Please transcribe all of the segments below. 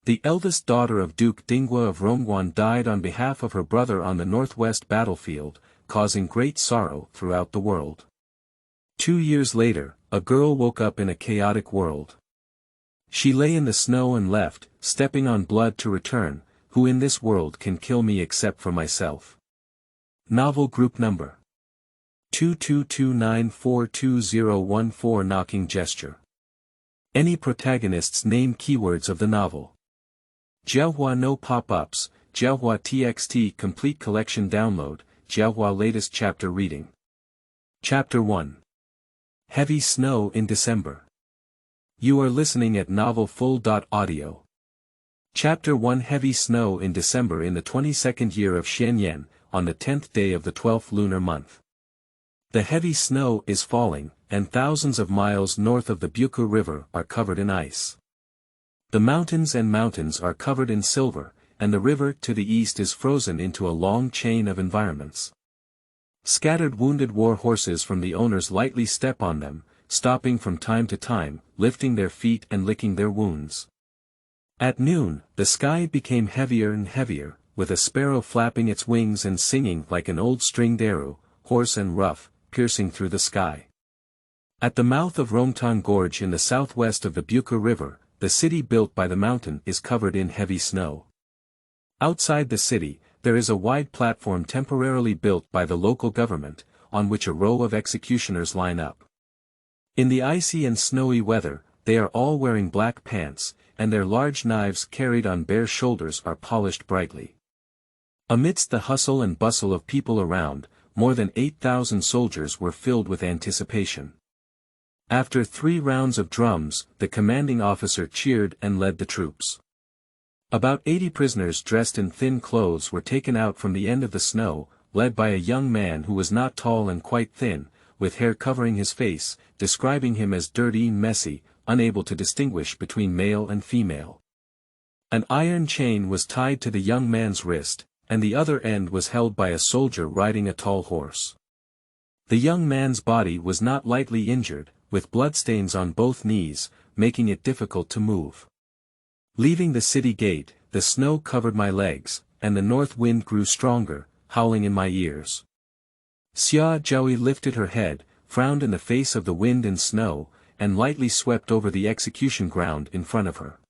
The eldest daughter of Duke Dingguo of Rongguan died on behalf of her brother on the northwest battlefield, causing great sorrow throughout the world. 2 years later, a girl woke up in a chaotic world. She lay in the snow and left, stepping on blood to return. Who in this world can kill me except for myself? Novel Group Number 2229420014 Knocking Gesture. Any protagonists name keywords of the novel. Jiaohua no pop-ups, Jiaohua TXT Complete Collection Download, Jiaohua Latest Chapter Reading. Chapter 1. Heavy Snow in December. You are listening at novelfull.audio. Chapter 1 Heavy Snow in December in the 22nd year of Xianyan, on the 10th day of the 12th lunar month. The heavy snow is falling, and thousands of miles north of the Duke River are covered in ice. The mountains are covered in silver, and the river to the east is frozen into a long chain of environments. Scattered wounded war horses from the owners lightly step on them, stopping from time to time, lifting their feet and licking their wounds. At noon, the sky became heavier and heavier, with a sparrow flapping its wings and singing like an old stringed arrow, hoarse and rough, piercing through the sky. At the mouth of Rongtan Gorge in the southwest of the Duke River, the city built by the mountain is covered in heavy snow. Outside the city, there is a wide platform temporarily built by the local government, on which a row of executioners line up. In the icy and snowy weather, they are all wearing black pants, and their large knives carried on bare shoulders are polished brightly. Amidst the hustle and bustle of people around, more than 8,000 soldiers were filled with anticipation. After 3 rounds of drums, the commanding officer cheered and led the troops. About 80 prisoners dressed in thin clothes were taken out from the end of the snow, led by a young man who was not tall and quite thin, with hair covering his face, describing him as dirty and messy, unable to distinguish between male and female. An iron chain was tied to the young man's wrist, and the other end was held by a soldier riding a tall horse. The young man's body was not lightly injured, with bloodstains on both knees, making it difficult to move. Leaving the city gate, the snow covered my legs, and the north wind grew stronger, howling in my ears. Xia Zhaoyi lifted her head, frowned in the face of the wind and snow, and lightly swept over the execution ground in front of her.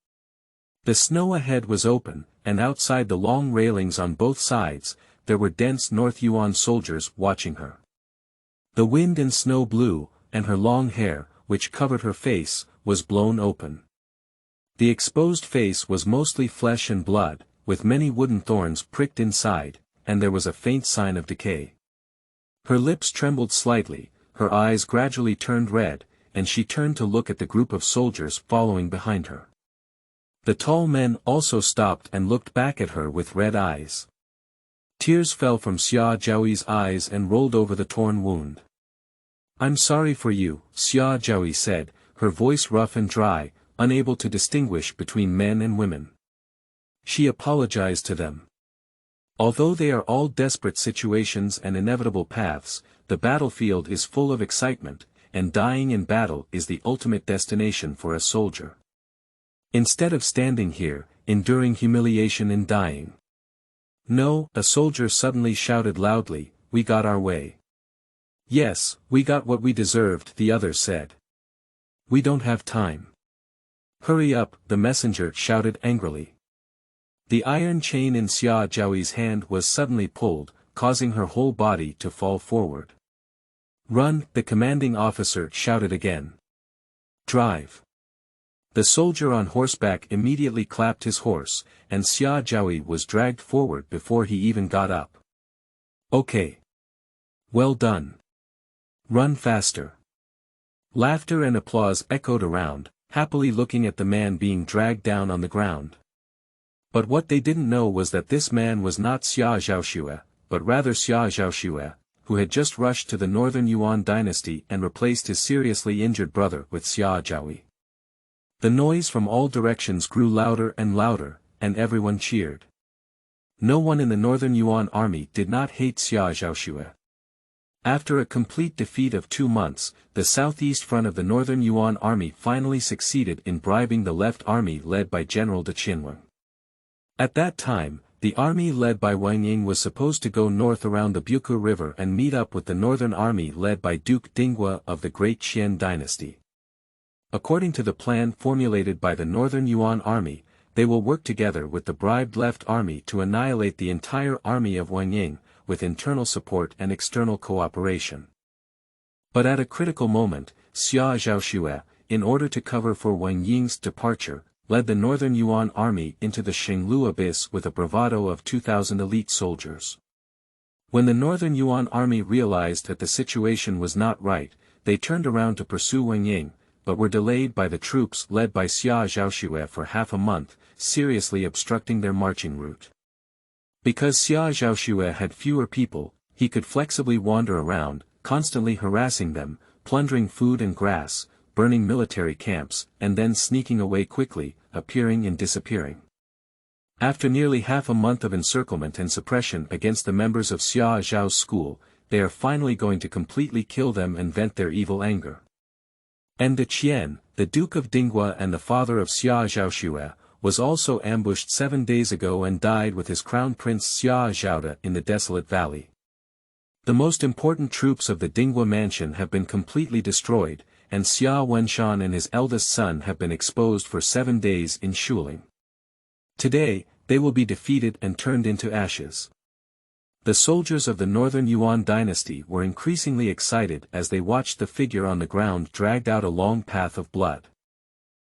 The snow ahead was open, and outside the long railings on both sides, there were dense North Yuan soldiers watching her. The wind and snow blew, and her long hair, which covered her face, was blown open. The exposed face was mostly flesh and blood, with many wooden thorns pricked inside, and there was a faint sign of decay. Her lips trembled slightly, her eyes gradually turned red, and she turned to look at the group of soldiers following behind her. The tall men also stopped and looked back at her with red eyes. Tears fell from Xia Zhaoyi's eyes and rolled over the torn wound. "I'm sorry for you," Xia Zhaoyi said, her voice rough and dry, unable to distinguish between men and women. She apologized to them. Although they are all desperate situations and inevitable paths, the battlefield is full of excitement, and dying in battle is the ultimate destination for a soldier. Instead of standing here, enduring humiliation and dying. "No," a soldier suddenly shouted loudly, "we got our way." "Yes, we got what we deserved," the other said. "We don't have time." "Hurry up," the messenger shouted angrily. The iron chain in Xia Zhaoyi's hand was suddenly pulled, causing her whole body to fall forward. "Run," the commanding officer shouted again. "Drive." The soldier on horseback immediately clapped his horse, and Xia Zhaoyi was dragged forward before he even got up. "Okay. Well done. Run faster." Laughter and applause echoed around, happily looking at the man being dragged down on the ground. But what they didn't know was that this man was not Xia Zhaoxue, but rather Xia Zhaoxue, who had just rushed to the Northern Yuan dynasty and replaced his seriously injured brother with Xia Zhaoyi. The noise from all directions grew louder and louder, and everyone cheered. No one in the Northern Yuan army did not hate Xia Zhaoxue. After a complete defeat of 2 months, the southeast front of the Northern Yuan army finally succeeded in bribing the left army led by General de Qinwen. At that time, the army led by Wang Ying was supposed to go north around the Buku River and meet up with the northern army led by Duke Dingguo of the Great Qian dynasty. According to the plan formulated by the Northern Yuan army, they will work together with the bribed left army to annihilate the entire army of Wang Ying, with internal support and external cooperation. But at a critical moment, Xia Zhaoxue, in order to cover for Wang Ying's departure, led the Northern Yuan army into the Xinglu abyss with a bravado of 2,000 elite soldiers. When the Northern Yuan army realized that the situation was not right, they turned around to pursue Wang Ying, but were delayed by the troops led by Xia Zhaoxue for half a month, seriously obstructing their marching route. Because Xia Zhaoxue had fewer people, he could flexibly wander around, constantly harassing them, plundering food and grass, burning military camps, and then sneaking away quickly, appearing and disappearing. After nearly half a month of encirclement and suppression against the members of Xia Zhao's school, they are finally going to completely kill them and vent their evil anger. And the Qian, the Duke of Dingguo and the father of Xia Zhaoxue, was also ambushed 7 days ago and died with his crown prince Xia Zhaoda in the desolate valley. The most important troops of the Dingguo mansion have been completely destroyed, and Xia Wenshan and his eldest son have been exposed for 7 days in Shuling. Today, they will be defeated and turned into ashes. The soldiers of the Northern Yuan dynasty were increasingly excited as they watched the figure on the ground dragged out a long path of blood.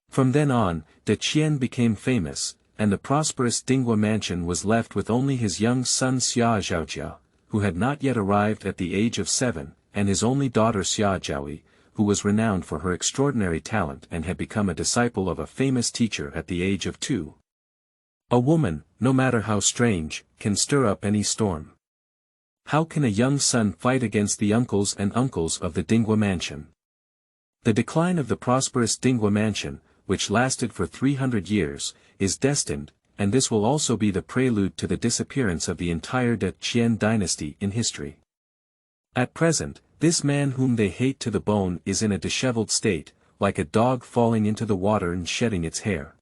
From then on, the Qian became famous, and the prosperous Dingguo mansion was left with only his young son Xia Zhaojia, who had not yet arrived at the age of 7, and his only daughter Xia Zhaoi, who was renowned for her extraordinary talent and had become a disciple of a famous teacher at the age of 2. A woman, no matter how strange, can stir up any storm. How can a young son fight against the uncles and uncles of the Dingguo mansion? The decline of the prosperous Dingguo mansion, which lasted for 300 years, is destined, and this will also be the prelude to the disappearance of the entire De Qian dynasty in history. At present, this man whom they hate to the bone is in a disheveled state, like a dog falling into the water and shedding its hair.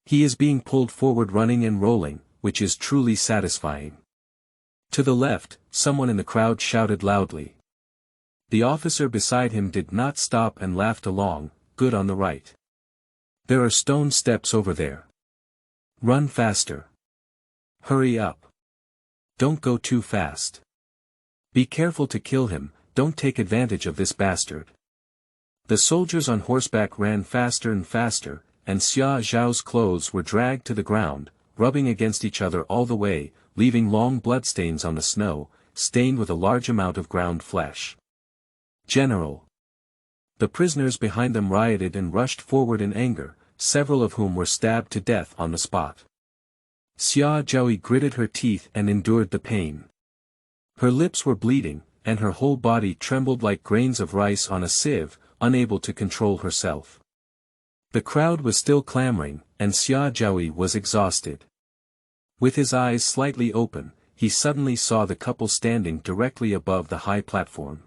He is being pulled forward running and rolling, which is truly satisfying. To the left, someone in the crowd shouted loudly. The officer beside him did not stop and laughed along, good on the right. There are stone steps over there. Run faster. Hurry up. Don't go too fast. Be careful to kill him, don't take advantage of this bastard. The soldiers on horseback ran faster and faster, and Xia Zhao's clothes were dragged to the ground, rubbing against each other all the way, leaving long bloodstains on the snow, stained with a large amount of ground flesh. General. The prisoners behind them rioted and rushed forward in anger, several of whom were stabbed to death on the spot. Xia Zhaoi gritted her teeth and endured the pain. Her lips were bleeding, and her whole body trembled like grains of rice on a sieve, unable to control herself. The crowd was still clamoring, and Xia Zhaoi was exhausted. With his eyes slightly open, he suddenly saw the couple standing directly above the high platform.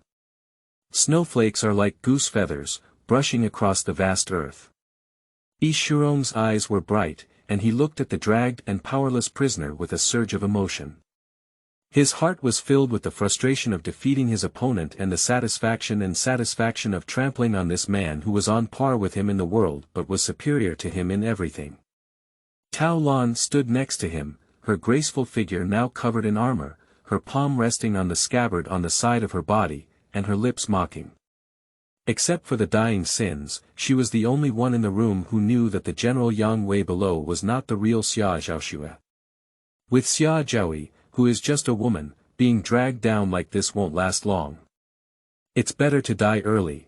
Snowflakes are like goose feathers, brushing across the vast earth. Yi Shurong's eyes were bright, and he looked at the dragged and powerless prisoner with a surge of emotion. His heart was filled with the frustration of defeating his opponent and the satisfaction of trampling on this man who was on par with him in the world but was superior to him in everything. Tao Lan stood next to him, her graceful figure now covered in armor, her palm resting on the scabbard on the side of her body, and her lips mocking. Except for the dying sins, she was the only one in the room who knew that the General Yang Wei below was not the real Xia Zhaoxue. With Xia Zhaoi, who is just a woman, being dragged down like this won't last long. It's better to die early.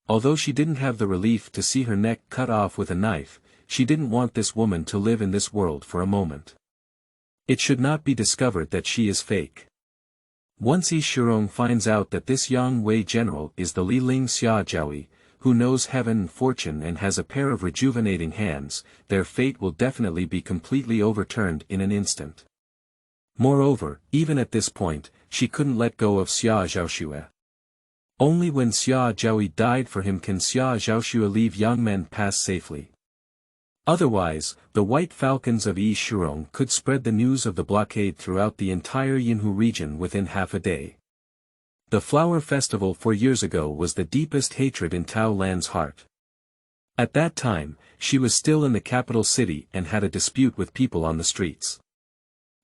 Although she didn't have the relief to see her neck cut off with a knife, she didn't want this woman to live in this world for a moment. It should not be discovered that she is fake. Once Yi Shurong finds out that this Yang Wei general is the Li Ling Xia Zhaoi, who knows heaven and fortune and has a pair of rejuvenating hands, their fate will definitely be completely overturned in an instant. Moreover, even at this point, she couldn't let go of Xia Zhaoxue. Only when Xia Zhaoi died for him can Xia Zhaoxue leave young men pass safely. Otherwise, the White Falcons of Yi Shirong could spread the news of the blockade throughout the entire Yinhu region within half a day. The flower festival 4 years ago was the deepest hatred in Tao Lan's heart. At that time, she was still in the capital city and had a dispute with people on the streets.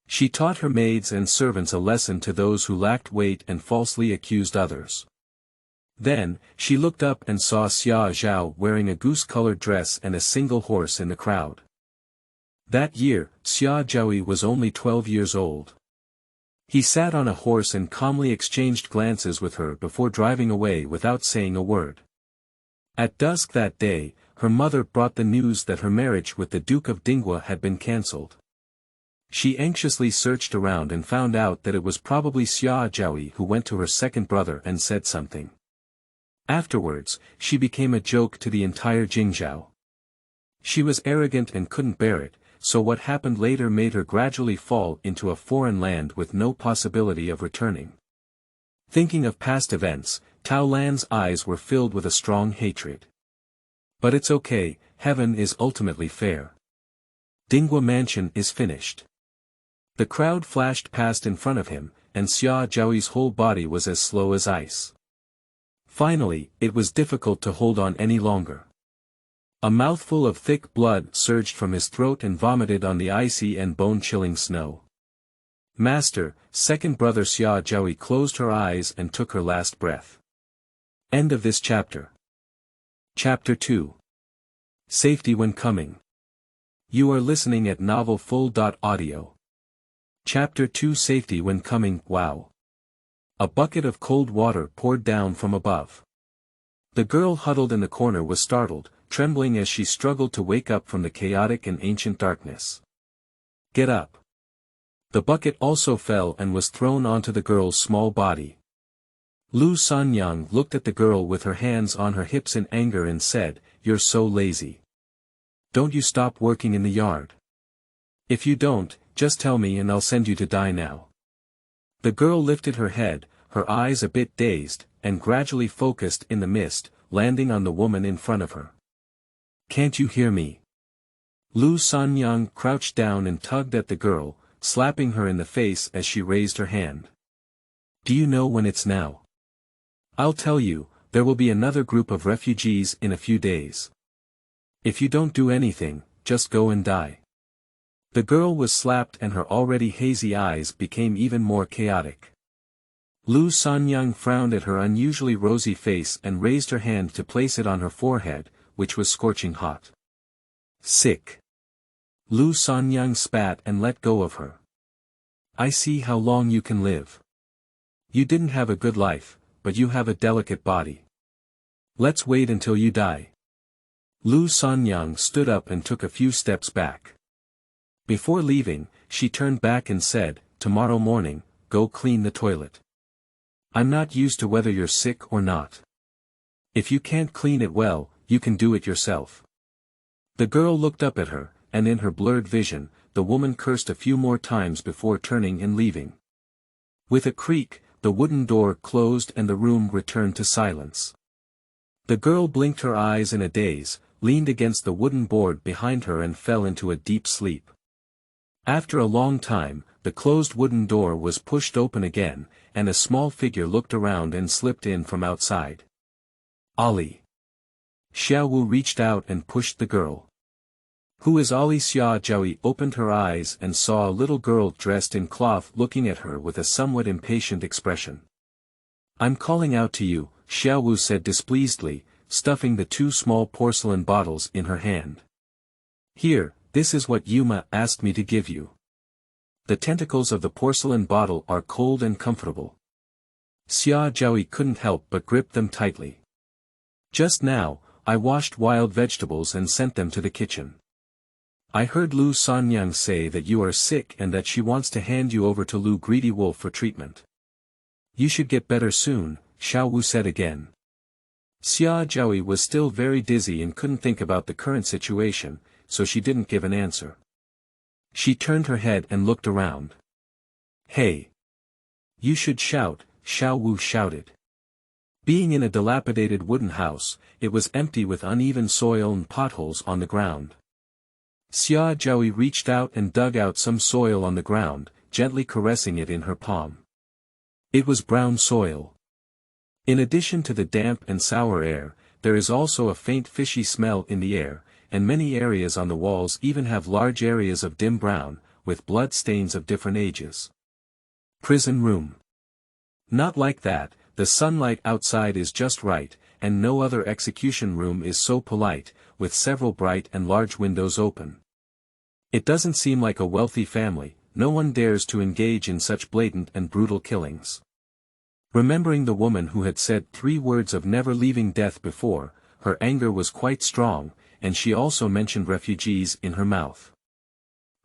She taught her maids and servants a lesson to those who lacked weight and falsely accused others. Then, she looked up and saw Xia Zhao wearing a goose-colored dress and a single horse in the crowd. That year, Xia Zhaoi was only 12 years old. He sat on a horse and calmly exchanged glances with her before driving away without saying a word. At dusk that day, her mother brought the news that her marriage with the Duke of Dingguo had been cancelled. She anxiously searched around and found out that it was probably Xia Zhaoi who went to her second brother and said something. Afterwards, she became a joke to the entire Jingzhou. She was arrogant and couldn't bear it, so what happened later made her gradually fall into a foreign land with no possibility of returning. Thinking of past events, Tao Lan's eyes were filled with a strong hatred. But it's okay, heaven is ultimately fair. Dingguo Mansion is finished. The crowd flashed past in front of him, and Xia Zhaoi's whole body was as slow as ice. Finally, it was difficult to hold on any longer. A mouthful of thick blood surged from his throat and vomited on the icy and bone-chilling snow. Master, second brother Xia Zhaoi closed her eyes and took her last breath. End of this chapter. Chapter 2. Safety when coming. You are listening at novelfull.audio. Chapter 2 Safety when coming. Wow. A bucket of cold water poured down from above. The girl huddled in the corner was startled, trembling as she struggled to wake up from the chaotic and ancient darkness. Get up. The bucket also fell and was thrown onto the girl's small body. Lu Sanyang looked at the girl with her hands on her hips in anger and said, "You're so lazy. Don't you stop working in the yard? If you don't, just tell me and I'll send you to die now." The girl lifted her head, her eyes a bit dazed, and gradually focused in the mist, landing on the woman in front of her. "Can't you hear me?" Lu Sanyang crouched down and tugged at the girl, slapping her in the face as she raised her hand. "Do you know when it's now? I'll tell you, there will be another group of refugees in a few days. If you don't do anything, just go and die." The girl was slapped and her already hazy eyes became even more chaotic. Lu Sanyang frowned at her unusually rosy face and raised her hand to place it on her forehead, which was scorching hot. "Sick." Lu Sanyang spat and let go of her. "I see how long you can live. You didn't have a good life, but you have a delicate body. Let's wait until you die." Lu Sanyang stood up and took a few steps back. Before leaving, she turned back and said, "Tomorrow morning, go clean the toilet. I'm not used to whether you're sick or not. If you can't clean it well, you can do it yourself." The girl looked up at her, and in her blurred vision, the woman cursed a few more times before turning and leaving. With a creak, the wooden door closed and the room returned to silence. The girl blinked her eyes in a daze, leaned against the wooden board behind her and fell into a deep sleep. After a long time, the closed wooden door was pushed open again, and a small figure looked around and slipped in from outside. "Ollie." Xiaowu reached out and pushed the girl. "Who is Ollie?" Xia Zhaoi opened her eyes and saw a little girl dressed in cloth looking at her with a somewhat impatient expression. "I'm calling out to you," Xiaowu said displeasedly, stuffing the 2 small porcelain bottles in her hand. "Here, this is what Yuma asked me to give you." The tentacles of the porcelain bottle are cold and comfortable. Xia Zhaoi couldn't help but grip them tightly. "Just now, I washed wild vegetables and sent them to the kitchen. I heard Lu Sanyang say that you are sick and that she wants to hand you over to Lu Greedy Wolf for treatment. You should get better soon," Xiaowu said again. Xia Zhaoi was still very dizzy and couldn't think about the current situation, so she didn't give an answer. She turned her head and looked around. "Hey! You should shout," Xiaowu shouted. Being in a dilapidated wooden house, it was empty with uneven soil and potholes on the ground. Xia Zhaoyi reached out and dug out some soil on the ground, gently caressing it in her palm. It was brown soil. In addition to the damp and sour air, there is also a faint fishy smell in the air, and many areas on the walls even have large areas of dim brown, with blood stains of different ages. Prison room. Not like that, the sunlight outside is just right, and no other execution room is so polite, with several bright and large windows open. It doesn't seem like a wealthy family, no one dares to engage in such blatant and brutal killings. Remembering the woman who had said 3 words of never leaving death before, her anger was quite strong, and she also mentioned refugees in her mouth.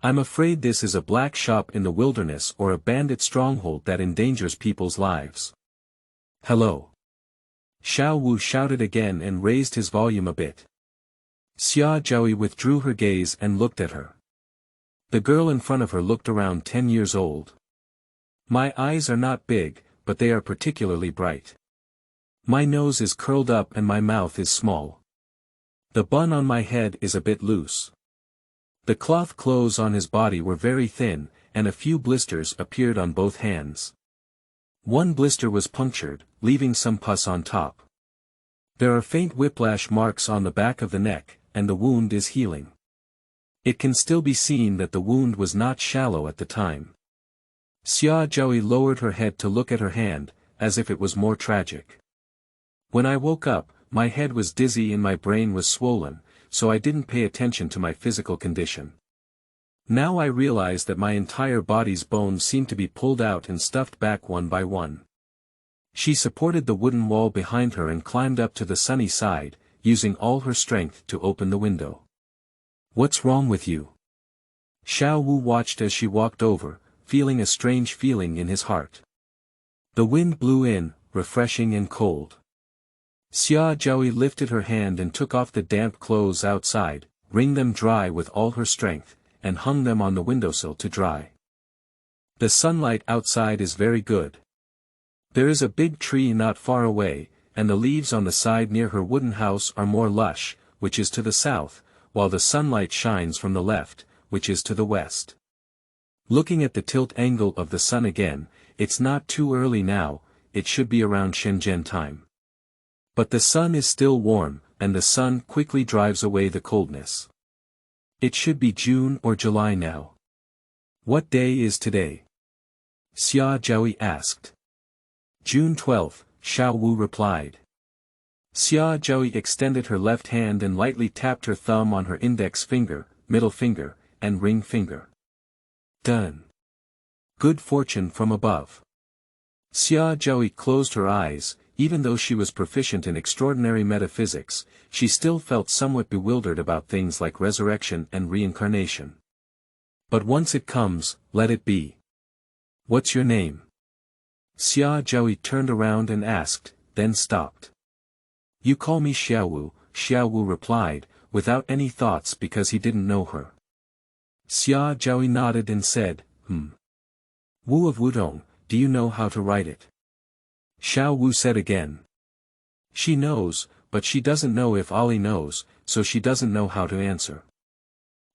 I'm afraid this is a black shop in the wilderness or a bandit stronghold that endangers people's lives. Hello. Xiao Wu shouted again and raised his volume a bit. Xia Zhaoyi withdrew her gaze and looked at her. The girl in front of her looked around 10 years old. My eyes are not big, but they are particularly bright. My nose is curled up and my mouth is small. The bun on my head is a bit loose. The cloth clothes on his body were very thin, and a few blisters appeared on both hands. One blister was punctured, leaving some pus on top. There are faint whiplash marks on the back of the neck, and the wound is healing. It can still be seen that the wound was not shallow at the time. Xia Zhaoyi lowered her head to look at her hand, as if it was more tragic. When I woke up, my head was dizzy and my brain was swollen, so I didn't pay attention to my physical condition. Now I realize that my entire body's bones seem to be pulled out and stuffed back one by one. She supported the wooden wall behind her and climbed up to the sunny side, using all her strength to open the window. What's wrong with you? Xiao Wu watched as she walked over, feeling a strange feeling in his heart. The wind blew in, refreshing and cold. Xia Zhaoyi lifted her hand and took off the damp clothes outside, wringed them dry with all her strength, and hung them on the windowsill to dry. The sunlight outside is very good. There is a big tree not far away, and the leaves on the side near her wooden house are more lush, which is to the south, while the sunlight shines from the left, which is to the west. Looking at the tilt angle of the sun again, it's not too early now, it should be around Shenzhen time. But the sun is still warm, and the sun quickly drives away the coldness. It should be June or July now. What day is today? Xia Zhaoyi asked. June 12th, Xiao Wu replied. Xia Zhaoyi extended her left hand and lightly tapped her thumb on her index finger, middle finger, and ring finger. Done. Good fortune from above. Xia Zhaoyi closed her eyes. Even though she was proficient in extraordinary metaphysics, she still felt somewhat bewildered about things like resurrection and reincarnation. But once it comes, let it be. What's your name? Xia Zhaoyi turned around and asked, then stopped. You call me Xiao Wu replied, without any thoughts because he didn't know her. Xia Zhaoyi nodded and said, Wu of Wudong, do you know how to write it? Xiao Wu said again. She knows, but she doesn't know if Ali knows, so she doesn't know how to answer.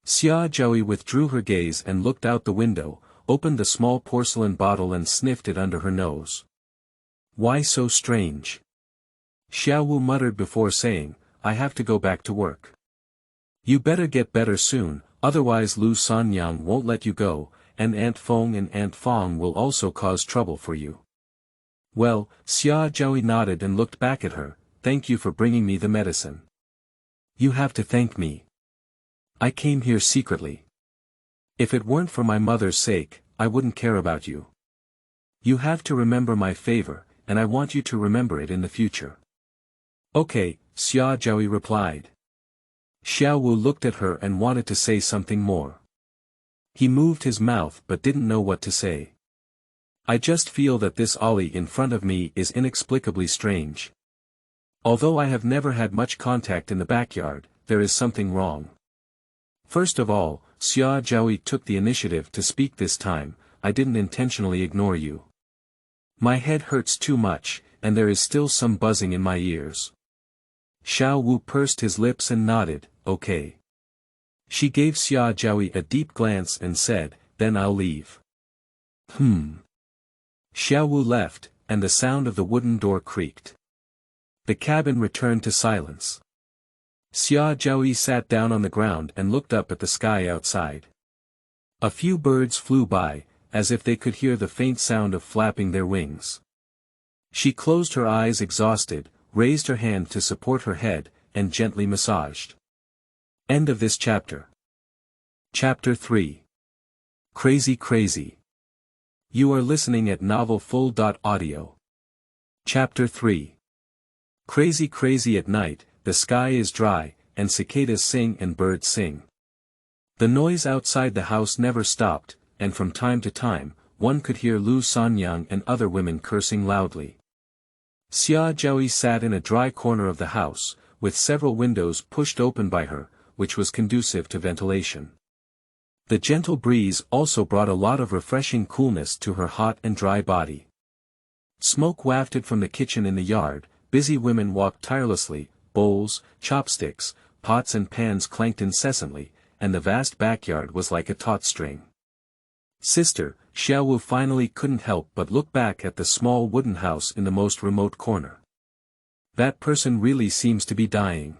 Xia Zhaoyi withdrew her gaze and looked out the window, opened the small porcelain bottle and sniffed it under her nose. Why so strange? Xiao Wu muttered before saying, I have to go back to work. You better get better soon, otherwise Lu Sanyang won't let you go, and Aunt Feng and Aunt Fong will also cause trouble for you. Well, Xia Zhaoyi nodded and looked back at her, thank you for bringing me the medicine. You have to thank me. I came here secretly. If it weren't for my mother's sake, I wouldn't care about you. You have to remember my favor, and I want you to remember it in the future. Okay, Xia Zhaoyi replied. Xiao Wu looked at her and wanted to say something more. He moved his mouth but didn't know what to say. I just feel that this Ollie in front of me is inexplicably strange. Although I have never had much contact in the backyard, there is something wrong. First of all, Xia Zhaoyi took the initiative to speak this time, I didn't intentionally ignore you. My head hurts too much, and there is still some buzzing in my ears. Xiao Wu pursed his lips and nodded, okay. She gave Xia Zhaoyi a deep glance and said, "Then I'll leave." Xiao Wu left, and the sound of the wooden door creaked. The cabin returned to silence. Xia Zhaoyi sat down on the ground and looked up at the sky outside. A few birds flew by, as if they could hear the faint sound of flapping their wings. She closed her eyes exhausted, raised her hand to support her head, and gently massaged. End of this chapter. Chapter 3. Crazy Crazy. You are listening at novelfull.audio. Chapter 3. Crazy Crazy. At night, the sky is dry, and cicadas sing and birds sing. The noise outside the house never stopped, and from time to time, one could hear Lu Sanyang and other women cursing loudly. Xia Zhaoyi sat in a dry corner of the house, with several windows pushed open by her, which was conducive to ventilation. The gentle breeze also brought a lot of refreshing coolness to her hot and dry body. Smoke wafted from the kitchen in the yard, busy women walked tirelessly, bowls, chopsticks, pots and pans clanked incessantly, and the vast backyard was like a taut string. Sister, Xiao Wu finally couldn't help but look back at the small wooden house in the most remote corner. That person really seems to be dying.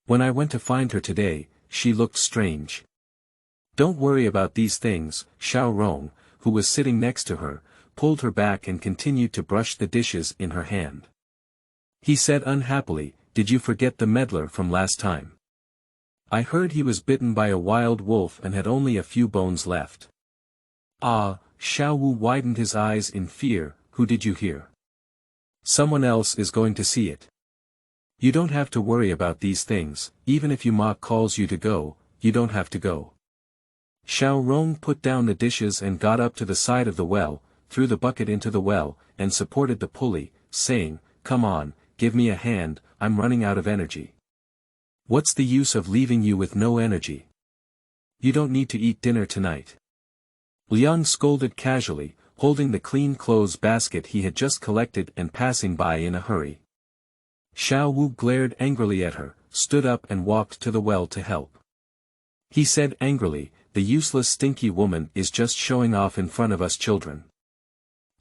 When I went to find her today, she looked strange. Don't worry about these things, Xiao Rong, who was sitting next to her, pulled her back and continued to brush the dishes in her hand. He said unhappily, "Did you forget the meddler from last time? I heard he was bitten by a wild wolf and had only a few bones left." Ah, Xiao Wu widened his eyes in fear. "Who did you hear? Someone else is going to see it. You don't have to worry about these things, even if Ma calls you to go, you don't have to go." Xiao Rong put down the dishes and got up to the side of the well, threw the bucket into the well, and supported the pulley, saying, "Come on, give me a hand, I'm running out of energy." "What's the use of leaving you with no energy? You don't need to eat dinner tonight." Liang scolded casually, holding the clean clothes basket he had just collected and passing by in a hurry. Xiao Wu glared angrily at her, stood up and walked to the well to help. He said angrily, "The useless stinky woman is just showing off in front of us children."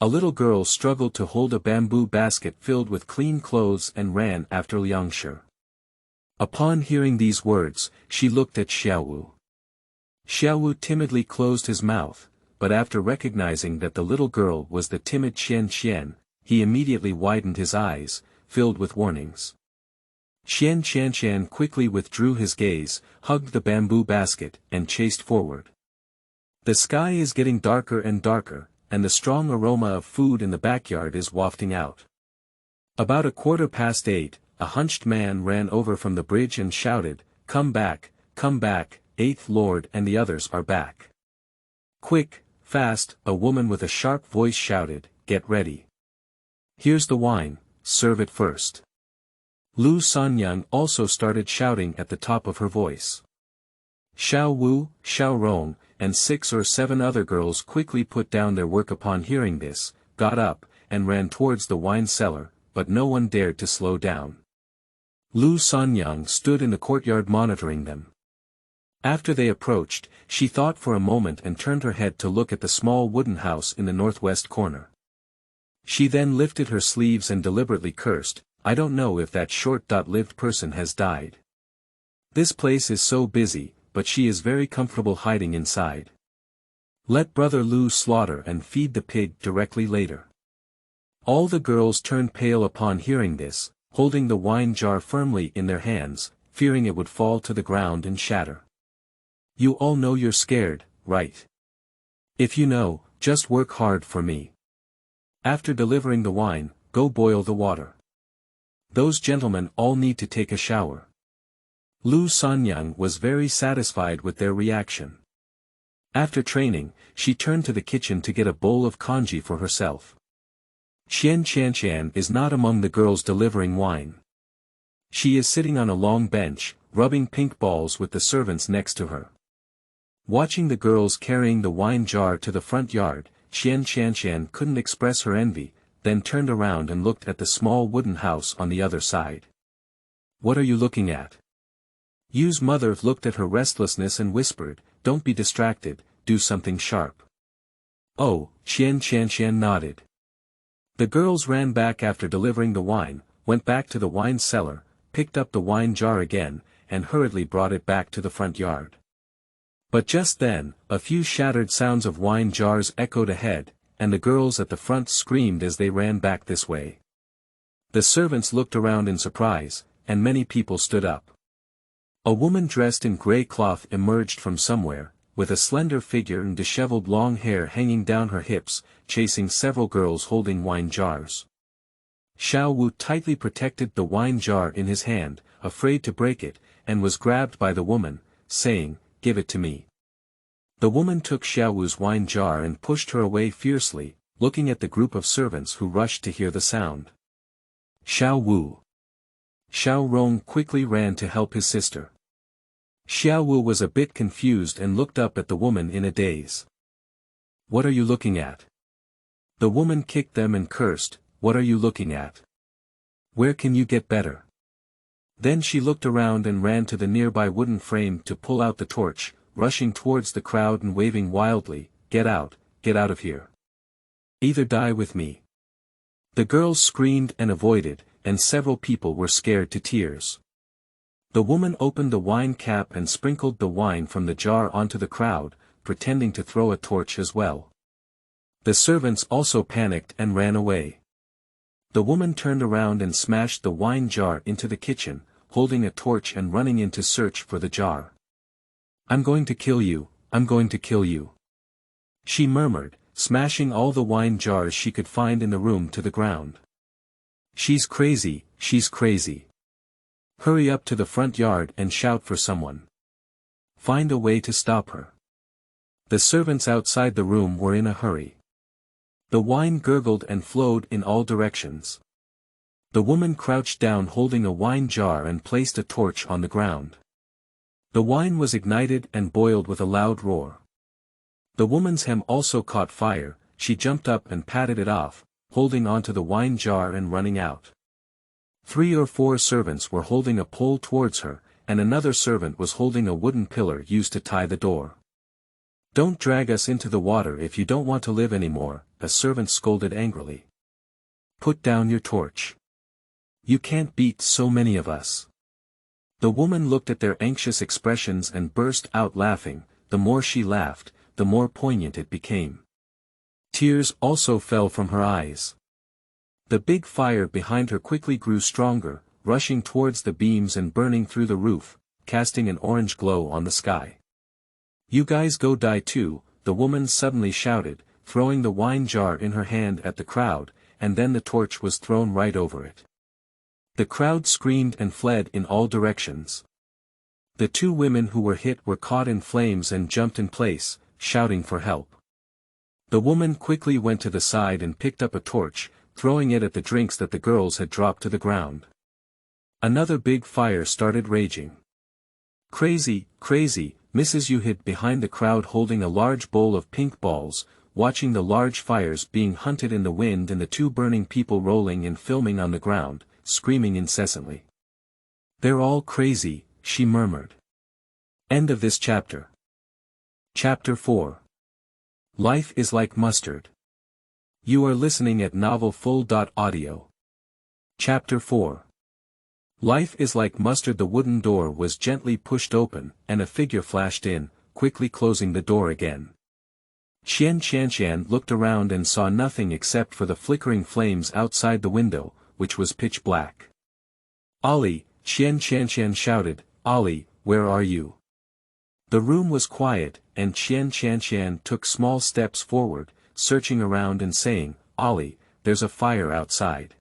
A little girl struggled to hold a bamboo basket filled with clean clothes and ran after Liang Shi. Upon hearing these words, she looked at Xiao Wu. Xiao Wu timidly closed his mouth, but after recognizing that the little girl was the timid Xian Xian, he immediately widened his eyes, filled with warnings. Xian Xian quickly withdrew his gaze, hugged the bamboo basket, and chased forward. The sky is getting darker and darker, and the strong aroma of food in the backyard is wafting out. About 8:15, a hunched man ran over from the bridge and shouted, come back, 8th Lord and the others are back." "Quick, fast," a woman with a sharp voice shouted, "get ready. Here's the wine, serve it first." Lu Sanyang also started shouting at the top of her voice. Xiao Wu, Xiao Rong, and 6 or 7 other girls quickly put down their work upon hearing this, got up, and ran towards the wine cellar, but no one dared to slow down. Lu Sanyang stood in the courtyard monitoring them. After they approached, she thought for a moment and turned her head to look at the small wooden house in the northwest corner. She then lifted her sleeves and deliberately cursed, "I don't know if that short-lived person has died. This place is so busy, but she is very comfortable hiding inside. Let Brother Lu slaughter and feed the pig directly later." All the girls turned pale upon hearing this, holding the wine jar firmly in their hands, fearing it would fall to the ground and shatter. "You all know you're scared, right? If you know, just work hard for me. After delivering the wine, go boil the water. Those gentlemen all need to take a shower." Lu Sanyang was very satisfied with their reaction. After training, she turned to the kitchen to get a bowl of congee for herself. Xian Qianshan is not among the girls delivering wine. She is sitting on a long bench, rubbing pink balls with the servants next to her. Watching the girls carrying the wine jar to the front yard, Xian Qianshan couldn't express her envy, then turned around and looked at the small wooden house on the other side. "What are you looking at?" Yu's mother looked at her restlessness and whispered, "Don't be distracted, do something sharp." "Oh," Qian nodded. The girls ran back after delivering the wine, went back to the wine cellar, picked up the wine jar again, and hurriedly brought it back to the front yard. But just then, a few shattered sounds of wine jars echoed ahead, and the girls at the front screamed as they ran back this way. The servants looked around in surprise, and many people stood up. A woman dressed in grey cloth emerged from somewhere, with a slender figure and disheveled long hair hanging down her hips, chasing several girls holding wine jars. Jiaohua tightly protected the wine jar in his hand, afraid to break it, and was grabbed by the woman, saying, "Give it to me." The woman took Jiaohua's wine jar and pushed her away fiercely, looking at the group of servants who rushed to hear the sound. "Jiaohua!" Xiao Rong quickly ran to help his sister. Jiaohua was a bit confused and looked up at the woman in a daze. "What are you looking at?" The woman kicked them and cursed, "What are you looking at? Where can you get better?" Then she looked around and ran to the nearby wooden frame to pull out the torch, rushing towards the crowd and waving wildly, get out of here. Either die with me." The girls screamed and avoided, and several people were scared to tears. The woman opened the wine cap and sprinkled the wine from the jar onto the crowd, pretending to throw a torch as well. The servants also panicked and ran away. The woman turned around and smashed the wine jar into the kitchen, holding a torch and running in to search for the jar. "I'm going to kill you, I'm going to kill you," she murmured, smashing all the wine jars she could find in the room to the ground. "She's crazy, she's crazy. Hurry up to the front yard and shout for someone. Find a way to stop her." The servants outside the room were in a hurry. The wine gurgled and flowed in all directions. The woman crouched down holding a wine jar and placed a torch on the ground. The wine was ignited and boiled with a loud roar. The woman's hem also caught fire, she jumped up and patted it off, holding onto the wine jar and running out. 3 or 4 servants were holding a pole towards her, and another servant was holding a wooden pillar used to tie the door. "Don't drag us into the water if you don't want to live anymore," a servant scolded angrily. "Put down your torch. You can't beat so many of us." The woman looked at their anxious expressions and burst out laughing. The more she laughed, the more poignant it became. Tears also fell from her eyes. The big fire behind her quickly grew stronger, rushing towards the beams and burning through the roof, casting an orange glow on the sky. "You guys go die too," the woman suddenly shouted, throwing the wine jar in her hand at the crowd, and then the torch was thrown right over it. The crowd screamed and fled in all directions. The 2 women who were hit were caught in flames and jumped in place, shouting for help. The woman quickly went to the side and picked up a torch, throwing it at the drinks that the girls had dropped to the ground. Another big fire started raging. "Crazy, crazy," Mrs. Yu hid behind the crowd holding a large bowl of pink balls, watching the large fires being hunted in the wind and the 2 burning people rolling and filming on the ground, screaming incessantly. "They're all crazy," she murmured. End of this chapter. Chapter 4. Life is like mustard. You are listening at novelfull.audio. Chapter 4. Life is like mustard. The wooden door was gently pushed open, and a figure flashed in, quickly closing the door again. Qian looked around and saw nothing except for the flickering flames outside the window, which was pitch black. "Ollie," Qian shouted, "Ollie, where are you?" The room was quiet, and Qian took small steps forward, searching around and saying, "Ollie, there's a fire outside.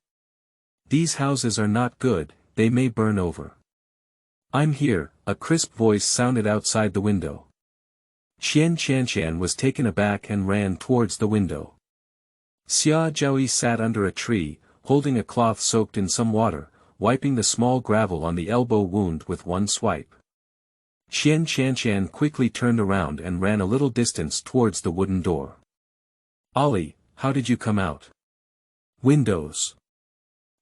These houses are not good, they may burn over." "I'm here," a crisp voice sounded outside the window. Qian was taken aback and ran towards the window. Xia Zhaoyi sat under a tree, holding a cloth soaked in some water, wiping the small gravel on the elbow wound with one swipe. Qian quickly turned around and ran a little distance towards the wooden door. "Ollie, how did you come out?" "Windows.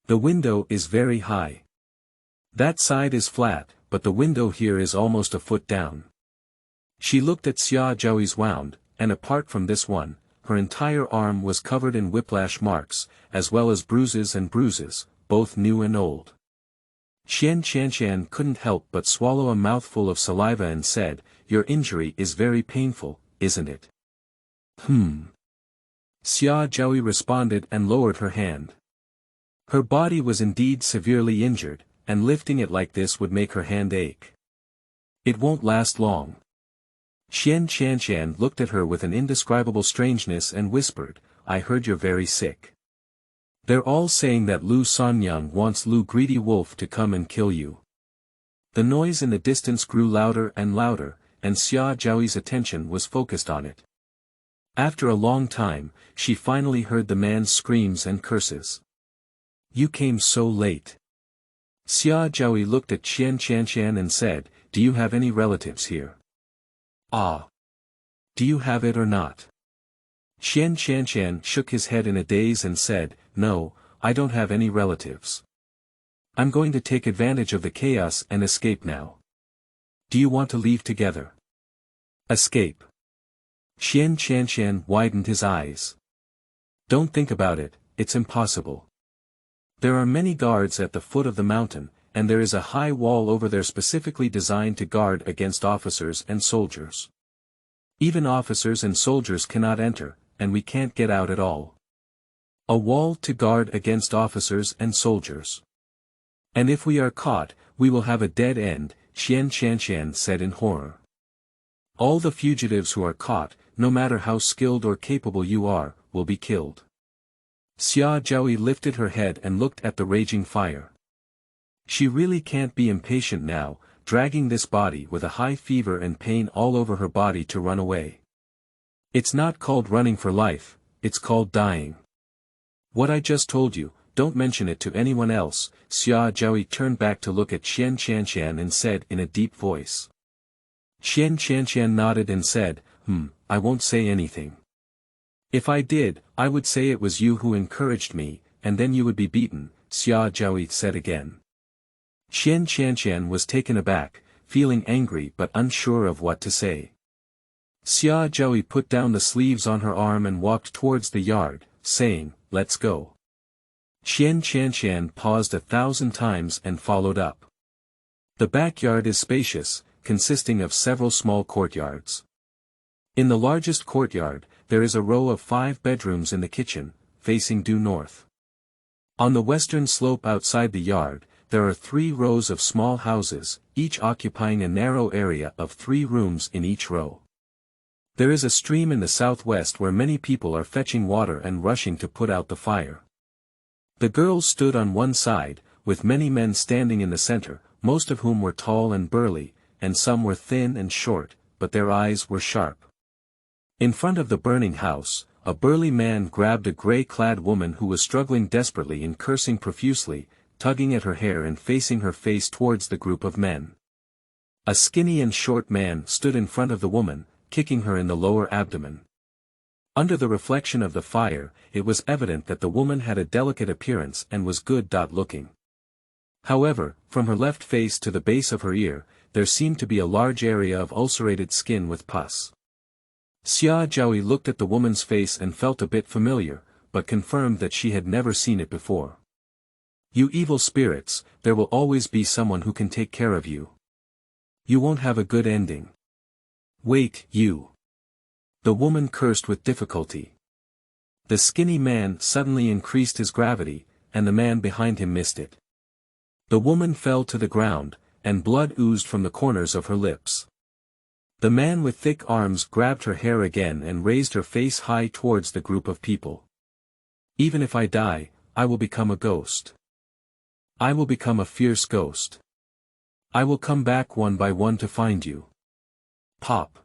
The window is very high. That side is flat, but the window here is almost a foot down. She looked at Xia Zhaoyi's wound, and apart from this one, her entire arm was covered in whiplash marks, as well as bruises, both new and old. Xian Qianshan couldn't help but swallow a mouthful of saliva and said, "Your injury is very painful, isn't it?" Xia Zhaoyi responded and lowered her hand. Her body was indeed severely injured, and lifting it like this would make her hand ache. "It won't last long." Xian Qianshan looked at her with an indescribable strangeness and whispered, "I heard you're very sick. They're all saying that Lu Sanyang wants Lu Greedy Wolf to come and kill you." The noise in the distance grew louder and louder, and Xia Zhaoyi's attention was focused on it. After a long time, she finally heard the man's screams and curses. "You came so late." Xia Zhaoyi looked at Xian Qianshan and said, "Do you have any relatives here?" "Ah. Do you have it or not?" Xian Qianshan shook his head in a daze and said, "No, I don't have any relatives. I'm going to take advantage of the chaos and escape now. Do you want to leave together?" "Escape?" Xian Qianshan widened his eyes. "Don't think about it, it's impossible. There are many guards at the foot of the mountain, and there is a high wall over there specifically designed to guard against officers and soldiers. Even officers and soldiers cannot enter, and we can't get out at all. A wall to guard against officers and soldiers. And if we are caught, we will have a dead end," Xian Qianshan said in horror. "All the fugitives who are caught, no matter how skilled or capable you are, will be killed." Xia Zhaoyi lifted her head and looked at the raging fire. She really can't be impatient now, dragging this body with a high fever and pain all over her body to run away. It's not called running for life, it's called dying. "What I just told you, don't mention it to anyone else." Xia Zhaoyi turned back to look at Xian Qianshan and said in a deep voice. Xian Qianshan nodded and said, I won't say anything. If I did, I would say it was you who encouraged me, and then you would be beaten," Xia Zhaoyi said again. Xian Qianshan was taken aback, feeling angry but unsure of what to say. Xia Zhaoyi put down the sleeves on her arm and walked towards the yard, saying, "Let's go." Xian Qianshan paused 1,000 times and followed up. The backyard is spacious, consisting of several small courtyards. In the largest courtyard, there is a row of 5 bedrooms in the kitchen, facing due north. On the western slope outside the yard, there are 3 rows of small houses, each occupying a narrow area of 3 rooms in each row. There is a stream in the southwest where many people are fetching water and rushing to put out the fire. The girls stood on one side, with many men standing in the center, most of whom were tall and burly, and some were thin and short, but their eyes were sharp. In front of the burning house, a burly man grabbed a gray-clad woman who was struggling desperately and cursing profusely, tugging at her hair and facing her face towards the group of men. A skinny and short man stood in front of the woman, kicking her in the lower abdomen. Under the reflection of the fire, it was evident that the woman had a delicate appearance and was good-looking. However, from her left face to the base of her ear, there seemed to be a large area of ulcerated skin with pus. Xia Zhaoyi looked at the woman's face and felt a bit familiar, but confirmed that she had never seen it before. "You evil spirits, there will always be someone who can take care of you. You won't have a good ending. Wait, you." The woman cursed with difficulty. The skinny man suddenly increased his gravity, and the man behind him missed it. The woman fell to the ground, and blood oozed from the corners of her lips. The man with thick arms grabbed her hair again and raised her face high towards the group of people. "Even if I die, I will become a ghost. I will become a fierce ghost. I will come back one by one to find you." Pop.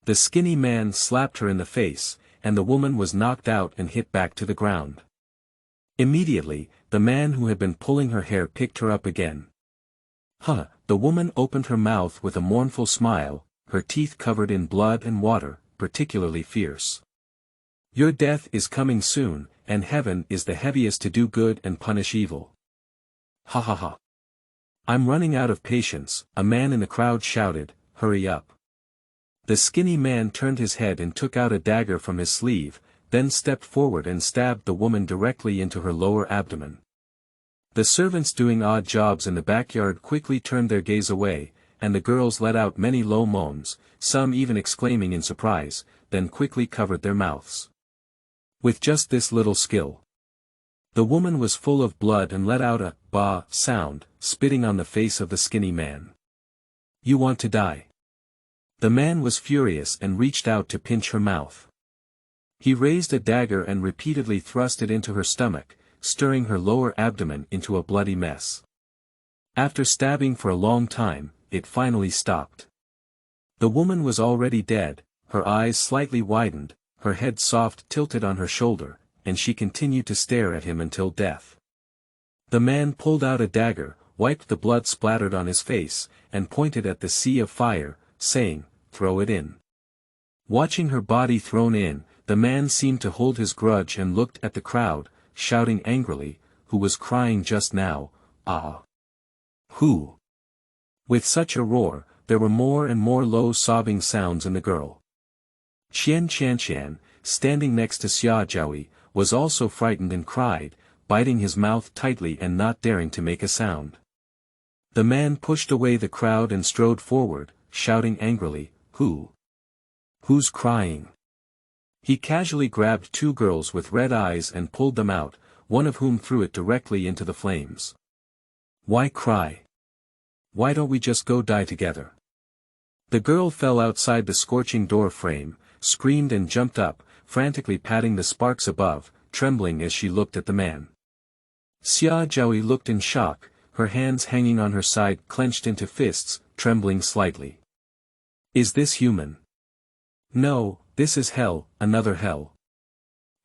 The skinny man slapped her in the face, and the woman was knocked out and hit back to the ground. Immediately, the man who had been pulling her hair picked her up again. The woman opened her mouth with a mournful smile, her teeth covered in blood and water, particularly fierce. "Your death is coming soon, and heaven is the heaviest to do good and punish evil. Ha ha ha. I'm running out of patience, a man in the crowd shouted, hurry up. The skinny man turned his head and took out a dagger from his sleeve, then stepped forward and stabbed the woman directly into her lower abdomen. The servants doing odd jobs in the backyard quickly turned their gaze away, and the girls let out many low moans, some even exclaiming in surprise, then quickly covered their mouths. With just this little skill, the woman was full of blood and let out a "bah" sound, spitting on the face of the skinny man. You want to die? The man was furious and reached out to pinch her mouth. He raised a dagger and repeatedly thrust it into her stomach, stirring her lower abdomen into a bloody mess. After stabbing for a long time, it finally stopped. The woman was already dead, her eyes slightly widened, her head soft tilted on her shoulder, and she continued to stare at him until death. The man pulled out a dagger, wiped the blood splattered on his face, and pointed at the sea of fire, saying, throw it in. Watching her body thrown in, the man seemed to hold his grudge and looked at the crowd, shouting angrily, who was crying just now, ah. Who? With such a roar, there were more and more low sobbing sounds in the girl. Qian Qianqian, standing next to Xiaojiaohui, was also frightened and cried, biting his mouth tightly and not daring to make a sound. The man pushed away the crowd and strode forward, shouting angrily, who? Who's crying? He casually grabbed two girls with red eyes and pulled them out, one of whom threw it directly into the flames. Why cry? Why don't we just go die together? The girl fell outside the scorching door frame, screamed and jumped up, frantically patting the sparks above, trembling as she looked at the man. Xiaojiaohui looked in shock, her hands hanging on her side clenched into fists, trembling slightly. Is this human? No, this is hell, another hell.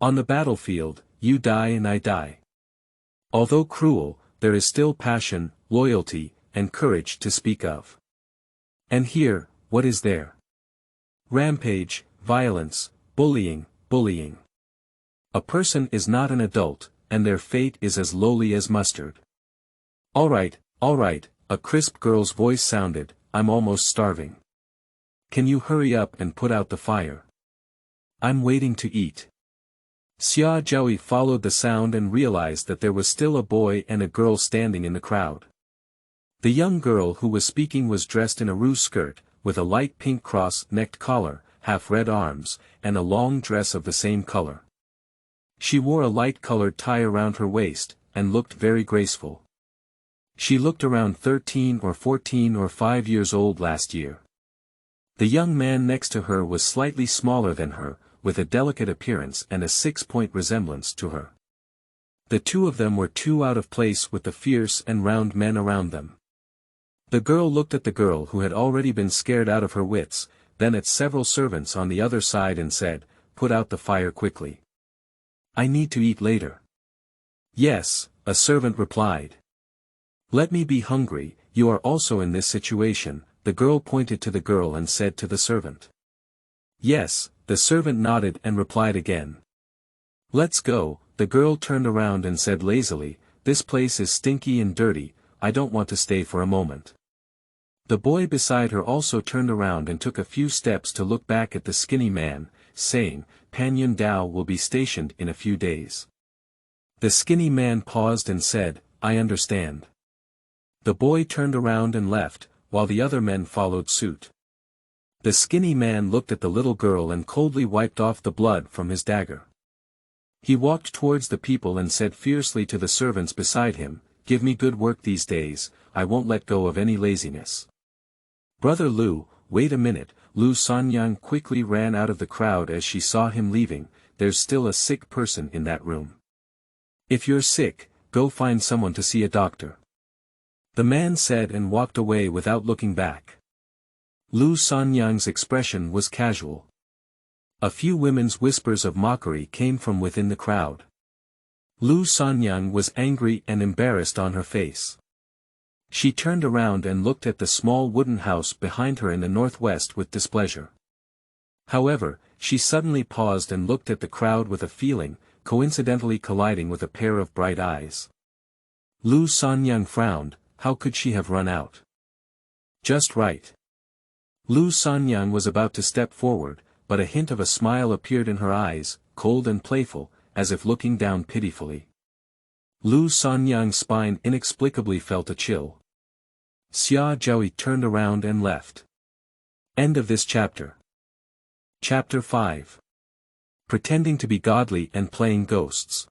On the battlefield, you die and I die. Although cruel, there is still passion, loyalty, and courage to speak of. And here, what is there? Rampage, violence, bullying. A person is not an adult, and their fate is as lowly as mustard. All right, a crisp girl's voice sounded, I'm almost starving. Can you hurry up and put out the fire? I'm waiting to eat. Xiaojiaohui followed the sound and realized that there was still a boy and a girl standing in the crowd. The young girl who was speaking was dressed in a ruse skirt, with a light pink cross-necked collar, half-red arms, and a long dress of the same color. She wore a light-colored tie around her waist, and looked very graceful. She looked around 13 or 14 or 5 years old last year. The young man next to her was slightly smaller than her, with a delicate appearance and a 6-point resemblance to her. The two of them were too out of place with the fierce and round men around them. The girl looked at the girl who had already been scared out of her wits, then at several servants on the other side and said, put out the fire quickly. I need to eat later. Yes, a servant replied. Let me be hungry, you are also in this situation, the girl pointed to the girl and said to the servant. Yes, the servant nodded and replied again. Let's go, the girl turned around and said lazily, this place is stinky and dirty, I don't want to stay for a moment. The boy beside her also turned around and took a few steps to look back at the skinny man, saying, Pan Yun Dao will be stationed in a few days. The skinny man paused and said, I understand. The boy turned around and left, while the other men followed suit. The skinny man looked at the little girl and coldly wiped off the blood from his dagger. He walked towards the people and said fiercely to the servants beside him, give me good work these days, I won't let go of any laziness. Brother Lu, wait a minute, Lu Sanyang quickly ran out of the crowd as she saw him leaving, there's still a sick person in that room. If you're sick, go find someone to see a doctor. The man said and walked away without looking back. Lu Sanyang's expression was casual. A few women's whispers of mockery came from within the crowd. Lu Sanyang was angry and embarrassed on her face. She turned around and looked at the small wooden house behind her in the northwest with displeasure. However, she suddenly paused and looked at the crowd with a feeling, coincidentally colliding with a pair of bright eyes. Lu Sanyang frowned, how could she have run out? Just right. Lu Sanyang was about to step forward, but a hint of a smile appeared in her eyes, cold and playful, as if looking down pitifully. Lu Sanyang's spine inexplicably felt a chill. Xia Zhaoyi turned around and left. End of this chapter. Chapter 5. Pretending to be godly and playing ghosts.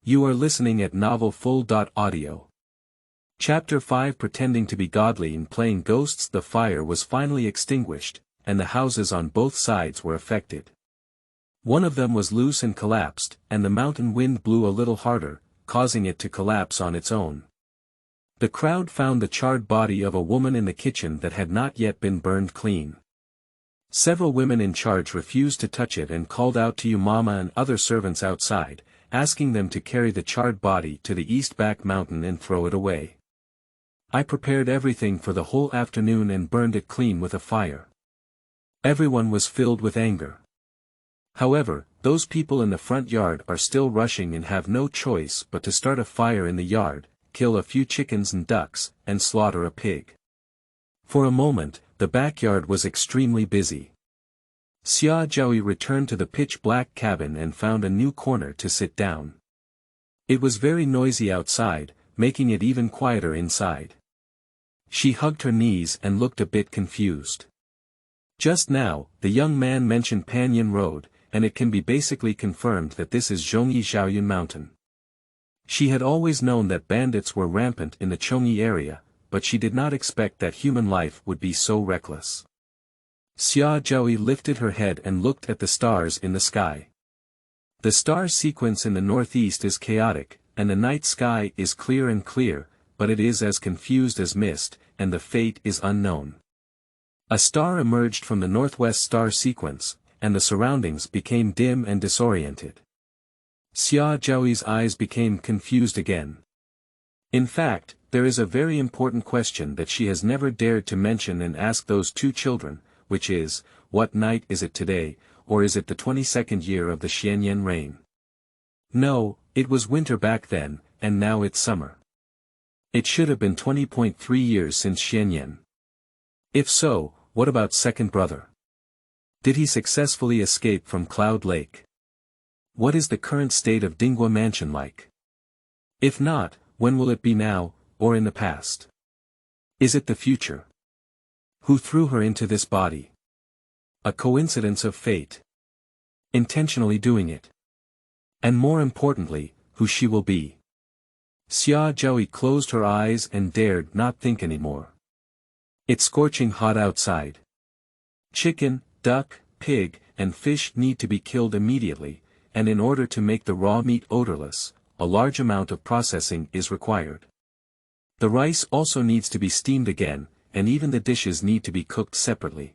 You are listening at novelfull.audio. Chapter 5. Pretending to be godly and playing ghosts. The fire was finally extinguished, and the houses on both sides were affected. One of them was loose and collapsed, and the mountain wind blew a little harder, causing it to collapse on its own. The crowd found the charred body of a woman in the kitchen that had not yet been burned clean. Several women in charge refused to touch it and called out to Mama and other servants outside, asking them to carry the charred body to the east back mountain and throw it away. I prepared everything for the whole afternoon and burned it clean with a fire. Everyone was filled with anger. However, those people in the front yard are still rushing and have no choice but to start a fire in the yard, kill a few chickens and ducks, and slaughter a pig. For a moment, the backyard was extremely busy. Xia Zhaoyi returned to the pitch-black cabin and found a new corner to sit down. It was very noisy outside, making it even quieter inside. She hugged her knees and looked a bit confused. Just now, the young man mentioned Panyin Road, and it can be basically confirmed that this is Zhongyi Zhaoyun Mountain. She had always known that bandits were rampant in the Chongyi area, but she did not expect that human life would be so reckless. Xia Zhaoyi lifted her head and looked at the stars in the sky. The star sequence in the northeast is chaotic, and the night sky is clear and clear, but it is as confused as mist, and the fate is unknown. A star emerged from the northwest star sequence, and the surroundings became dim and disoriented. Xia Zhaoyi's eyes became confused again. In fact, there is a very important question that she has never dared to mention and ask those two children, which is, what night is it today, or is it the 22nd year of the Xianyan reign? No, it was winter back then, and now it's summer. It should have been 20.3 years since Xianyan. If so, what about second brother? Did he successfully escape from Cloud Lake? What is the current state of Dingguo Mansion like? If not, when will it be now, or in the past? Is it the future? Who threw her into this body? A coincidence of fate. Intentionally doing it. And more importantly, who she will be. Xia Zhaoyi closed her eyes and dared not think anymore. It's scorching hot outside. Chicken, duck, pig, and fish need to be killed immediately, and in order to make the raw meat odorless, a large amount of processing is required. The rice also needs to be steamed again, and even the dishes need to be cooked separately.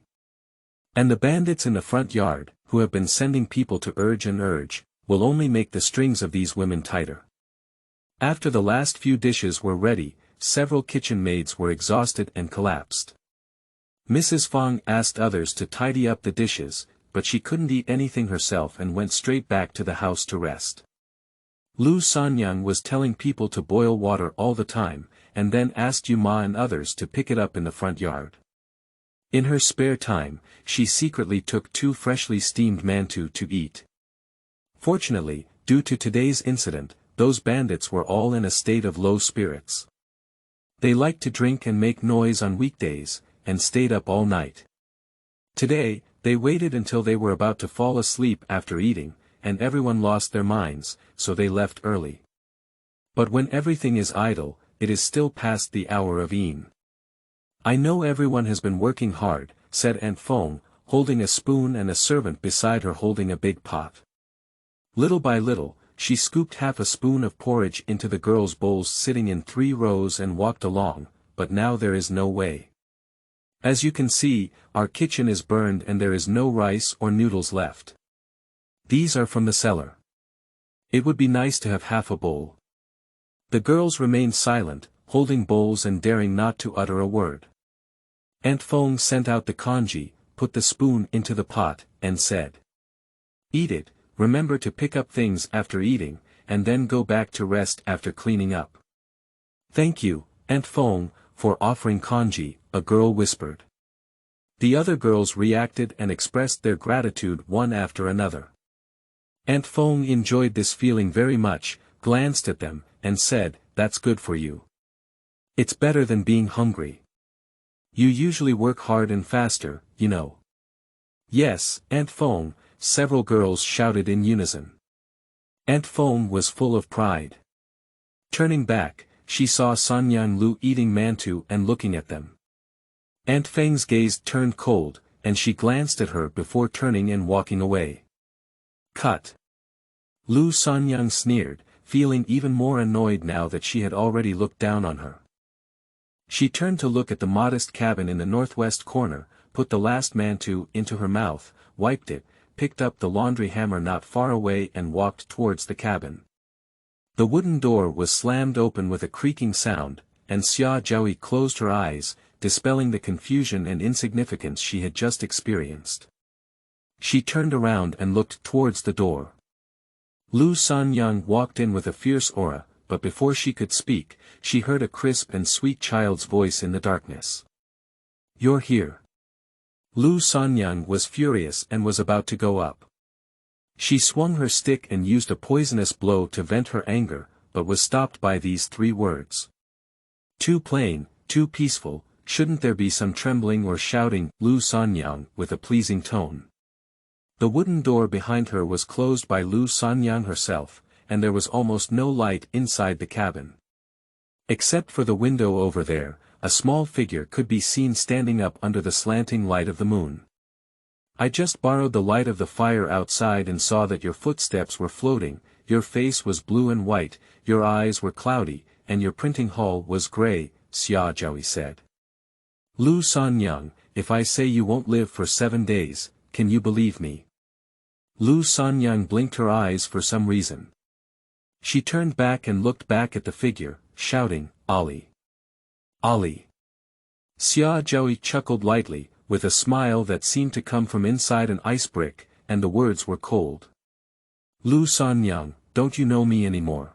And the bandits in the front yard, who have been sending people to urge, will only make the strings of these women tighter. After the last few dishes were ready, several kitchen maids were exhausted and collapsed. Mrs. Fang asked others to tidy up the dishes, but she couldn't eat anything herself and went straight back to the house to rest. Lu Sanyang was telling people to boil water all the time, and then asked Ma and others to pick it up in the front yard. In her spare time, she secretly took 2 freshly steamed mantou to eat. Fortunately, due to today's incident, those bandits were all in a state of low spirits. They liked to drink and make noise on weekdays, and stayed up all night. Today, they waited until they were about to fall asleep after eating, and everyone lost their minds, so they left early. But when everything is idle, it is still past the hour of ean. I know everyone has been working hard, said Aunt Fong, holding a spoon and a servant beside her holding a big pot. Little by little, she scooped half a spoon of porridge into the girls' bowls sitting in 3 rows and walked along, but now there is no way. As you can see, our kitchen is burned and there is no rice or noodles left. These are from the cellar. It would be nice to have half a bowl. The girls remained silent, holding bowls and daring not to utter a word. Aunt Fong sent out the congee, put the spoon into the pot, and said, "Eat it, remember to pick up things after eating, and then go back to rest after cleaning up." "Thank you, "Aunt Feng, for offering congee," a girl whispered. The other girls reacted and expressed their gratitude one after another. Aunt Feng enjoyed this feeling very much, glanced at them, and said, "That's good for you. It's better than being hungry. You usually work hard and faster, you know." "Yes, Aunt Feng," several girls shouted in unison. Aunt Feng was full of pride. Turning back, she saw Sanyang Lu eating mantou and looking at them. Aunt Feng's gaze turned cold, and she glanced at her before turning and walking away. "Cut." Lu Sanyang sneered, feeling even more annoyed now that she had already looked down on her. She turned to look at the modest cabin in the northwest corner, put the last mantou into her mouth, wiped it, picked up the laundry hammer not far away and walked towards the cabin. The wooden door was slammed open with a creaking sound, and Xia Zhaoyi closed her eyes, dispelling the confusion and insignificance she had just experienced. She turned around and looked towards the door. Lu Sanyang walked in with a fierce aura, but before she could speak, she heard a crisp and sweet child's voice in the darkness. "You're here." Lu Sanyang was furious and was about to go up. She swung her stick and used a poisonous blow to vent her anger, but was stopped by these three words. "Too plain, too peaceful, shouldn't there be some trembling or shouting?" Lu Sanyang with a pleasing tone. The wooden door behind her was closed by Lu Sanyang herself, and there was almost no light inside the cabin. Except for the window over there, a small figure could be seen standing up under the slanting light of the moon. "I just borrowed the light of the fire outside and saw that your footsteps were floating, your face was blue and white, your eyes were cloudy, and your printing hull was gray," Xia Zhaoyi said. "Lu Sanyang, if I say you won't live for 7 days, can you believe me?" Lu Sanyang blinked her eyes for some reason. She turned back and looked back at the figure, shouting, "Ali! Ali!" Xia Zhaoyi chuckled lightly, with a smile that seemed to come from inside an ice brick, and the words were cold. "Lu Sanyang, don't you know me anymore?"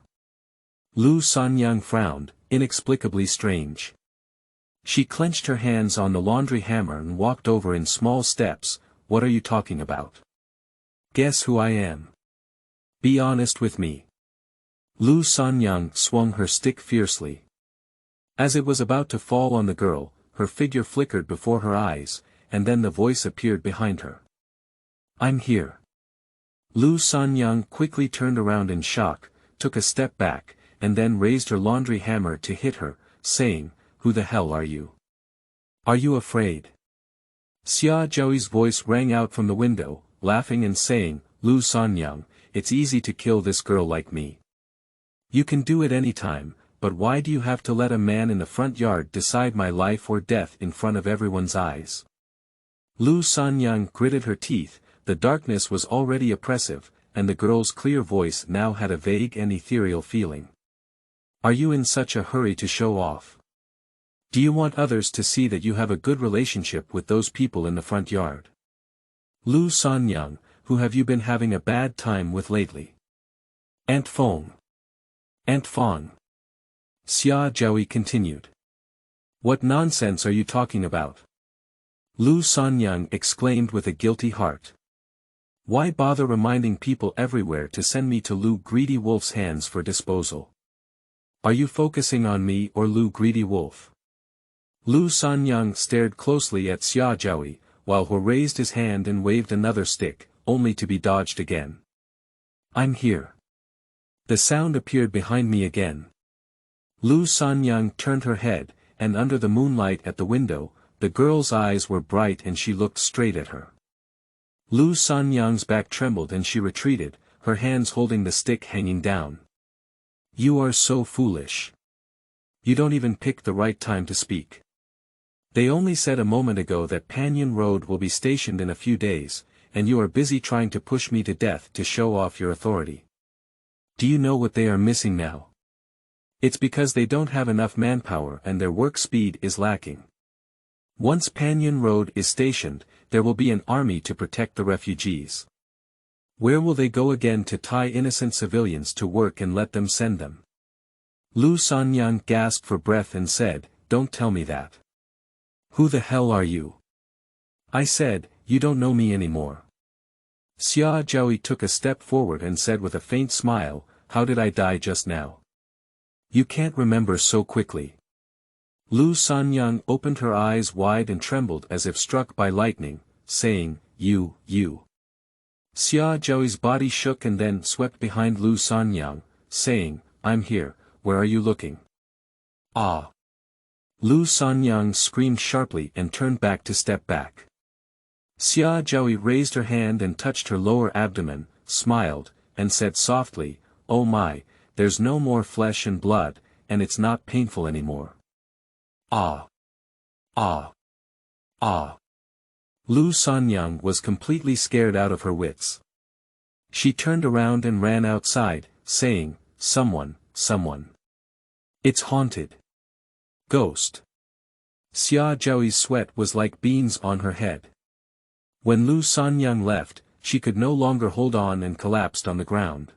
Lu Sanyang frowned, inexplicably strange. She clenched her hands on the laundry hammer and walked over in small steps. "What are you talking about? Guess who I am? Be honest with me." Lu Sanyang swung her stick fiercely. As it was about to fall on the girl, her figure flickered before her eyes, and then the voice appeared behind her. "I'm here." Lu Sanyang quickly turned around in shock, took a step back, and then raised her laundry hammer to hit her, saying, "Who the hell are you? Are you afraid?" Xia Zhaoyi's voice rang out from the window, laughing and saying, "Lu Sanyang, it's easy to kill this girl like me. You can do it any time, but why do you have to let a man in the front yard decide my life or death in front of everyone's eyes?" Lu Sanyang gritted her teeth. The darkness was already oppressive, and the girl's clear voice now had a vague and ethereal feeling. "Are you in such a hurry to show off? Do you want others to see that you have a good relationship with those people in the front yard? Lu Sanyang, who have you been having a bad time with lately?" "Aunt Feng. Aunt Feng." Xia Zhaoyi continued. "What nonsense are you talking about?" Lu Sanyang exclaimed with a guilty heart. "Why bother reminding people everywhere to send me to Lu Greedy Wolf's hands for disposal? Are you focusing on me or Lu Greedy Wolf?" Lu Sanyang stared closely at Xia Zhaoyi, while he raised his hand and waved another stick, only to be dodged again. "I'm here." The sound appeared behind me again. Lu Sanyang turned her head, and under the moonlight at the window, the girl's eyes were bright and she looked straight at her. Lu Sanyang's back trembled and she retreated, her hands holding the stick hanging down. "You are so foolish. You don't even pick the right time to speak. They only said a moment ago that Panyin Road will be stationed in a few days, and you are busy trying to push me to death to show off your authority. Do you know what they are missing now? It's because they don't have enough manpower and their work speed is lacking. Once Panyin Road is stationed, there will be an army to protect the refugees. Where will they go again to tie innocent civilians to work and let them send them?" Lu Sanyang gasped for breath and said, "Don't tell me that. Who the hell are you?" I said, "You don't know me anymore." Xia Zhaoyi took a step forward and said with a faint smile, "How did I die just now? You can't remember so quickly." Lu Sanyang opened her eyes wide and trembled as if struck by lightning, saying, You. Xia Zhaoyi's body shook and then swept behind Lu Sanyang, saying, "I'm here, where are you looking?" "Ah!" Lu Sanyang screamed sharply and turned back to step back. Xia Zhaoyi raised her hand and touched her lower abdomen, smiled, and said softly, "Oh my, there's no more flesh and blood, and it's not painful anymore." "Ah! Ah! Ah!" Lu Sanyang was completely scared out of her wits. She turned around and ran outside, saying, Someone. It's haunted. Ghost." Xia Zhaoyi's sweat was like beans on her head. When Lu Sanyang left, she could no longer hold on and collapsed on the ground.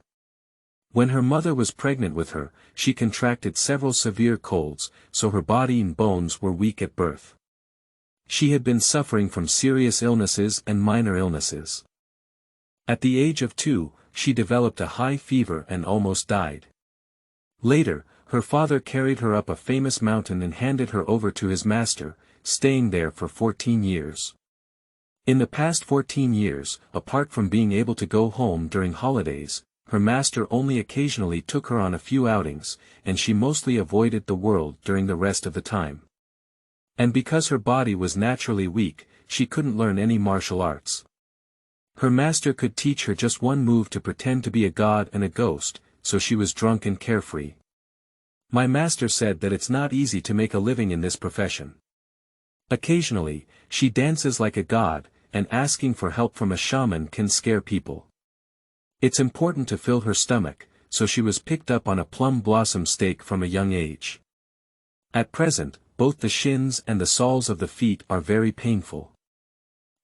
When her mother was pregnant with her, she contracted several severe colds, so her body and bones were weak at birth. She had been suffering from serious illnesses and minor illnesses. At the age of 2, she developed a high fever and almost died. Later, her father carried her up a famous mountain and handed her over to his master, staying there for 14 years. In the past 14 years, apart from being able to go home during holidays, her master only occasionally took her on a few outings, and she mostly avoided the world during the rest of the time. And because her body was naturally weak, she couldn't learn any martial arts. Her master could teach her just one move to pretend to be a god and a ghost, so she was drunk and carefree. My master said that it's not easy to make a living in this profession. Occasionally, she dances like a god, and asking for help from a shaman can scare people. It's important to fill her stomach, so she was picked up on a plum blossom stake from a young age. At present, both the shins and the soles of the feet are very painful.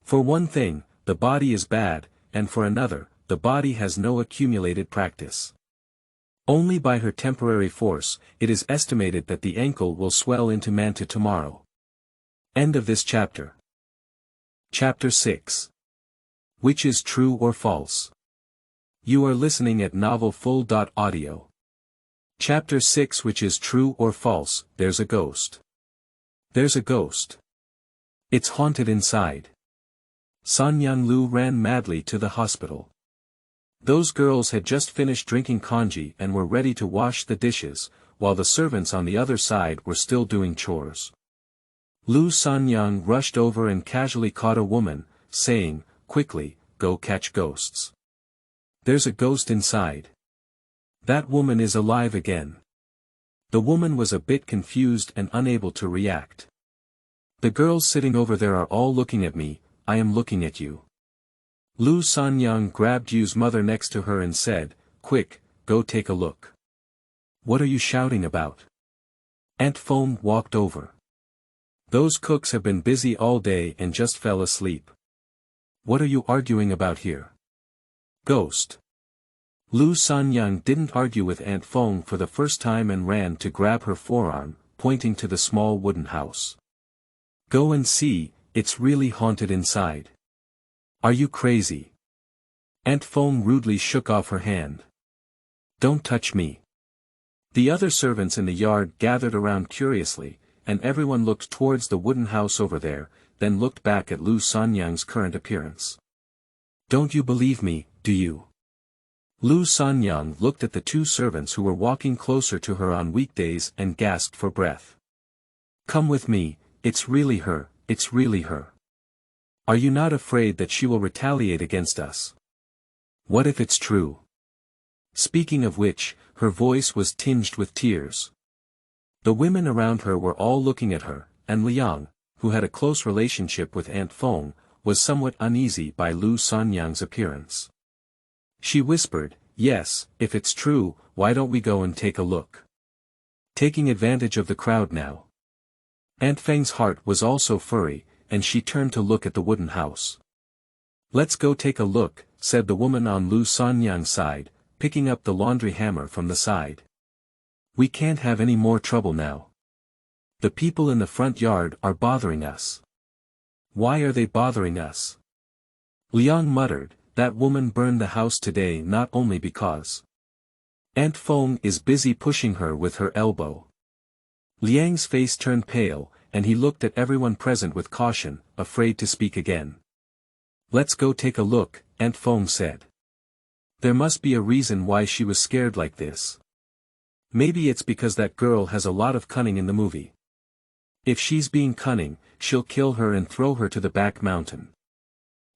For one thing, the body is bad, and for another, the body has no accumulated practice. Only by her temporary force, it is estimated that the ankle will swell into manta tomorrow. End of this chapter. Chapter 6. Which is true or false? You are listening at novelfull.audio. Chapter 6. Which is true or false? There's a ghost. There's a ghost. It's haunted inside. Sanyang Lu ran madly to the hospital. Those girls had just finished drinking congee and were ready to wash the dishes, while the servants on the other side were still doing chores. Lu Sanyang rushed over and casually caught a woman, saying, "Quickly, go catch ghosts. There's a ghost inside. That woman is alive again." The woman was a bit confused and unable to react. "The girls sitting over there are all looking at me, I am looking at you." Lu Sanyang grabbed Yu's mother next to her and said, "Quick, go take a look." "What are you shouting about?" Aunt Fong walked over. "Those cooks have been busy all day and just fell asleep. What are you arguing about here?" "Ghost." Lu Sanyang didn't argue with Aunt Fong for the first time and ran to grab her forearm, pointing to the small wooden house. "Go and see, it's really haunted inside." "Are you crazy?" Aunt Fong rudely shook off her hand. "Don't touch me." The other servants in the yard gathered around curiously, and everyone looked towards the wooden house over there, then looked back at Lu Sanyang's current appearance. "Don't you believe me, do you?" Lu Sanyang looked at the two servants who were walking closer to her on weekdays and gasped for breath. "Come with me, it's really her, it's really her. Are you not afraid that she will retaliate against us? What if it's true?" Speaking of which, her voice was tinged with tears. The women around her were all looking at her, and Liang, who had a close relationship with Aunt Fong, was somewhat uneasy by Lu Sanyang's appearance. She whispered, "Yes, if it's true, why don't we go and take a look?" Taking advantage of the crowd now. Aunt Feng's heart was also furry, and she turned to look at the wooden house. "Let's go take a look," said the woman on Lu Sanyang's side, picking up the laundry hammer from the side. We can't have any more trouble now. The people in the front yard are bothering us. Why are they bothering us? Liang muttered, that woman burned the house today not only because Aunt Feng is busy pushing her with her elbow. Liang's face turned pale, and he looked at everyone present with caution, afraid to speak again. Let's go take a look, Aunt Feng said. There must be a reason why she was scared like this. Maybe it's because that girl has a lot of cunning in the movie. If she's being cunning, she'll kill her and throw her to the back mountain.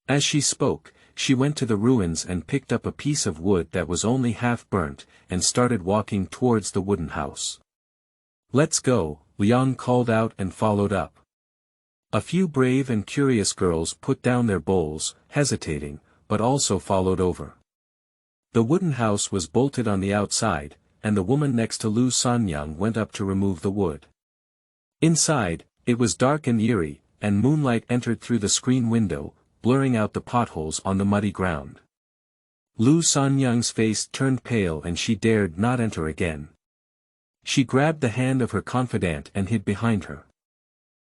As she spoke, she went to the ruins and picked up a piece of wood that was only half burnt, and started walking towards the wooden house. Let's go, Liang called out and followed up. A few brave and curious girls put down their bowls, hesitating, but also followed over. The wooden house was bolted on the outside, and the woman next to Lu Sanyang went up to remove the wood. Inside, it was dark and eerie, and moonlight entered through the screen window, blurring out the potholes on the muddy ground. Lu Sanyang's face turned pale and she dared not enter again. She grabbed the hand of her confidant and hid behind her.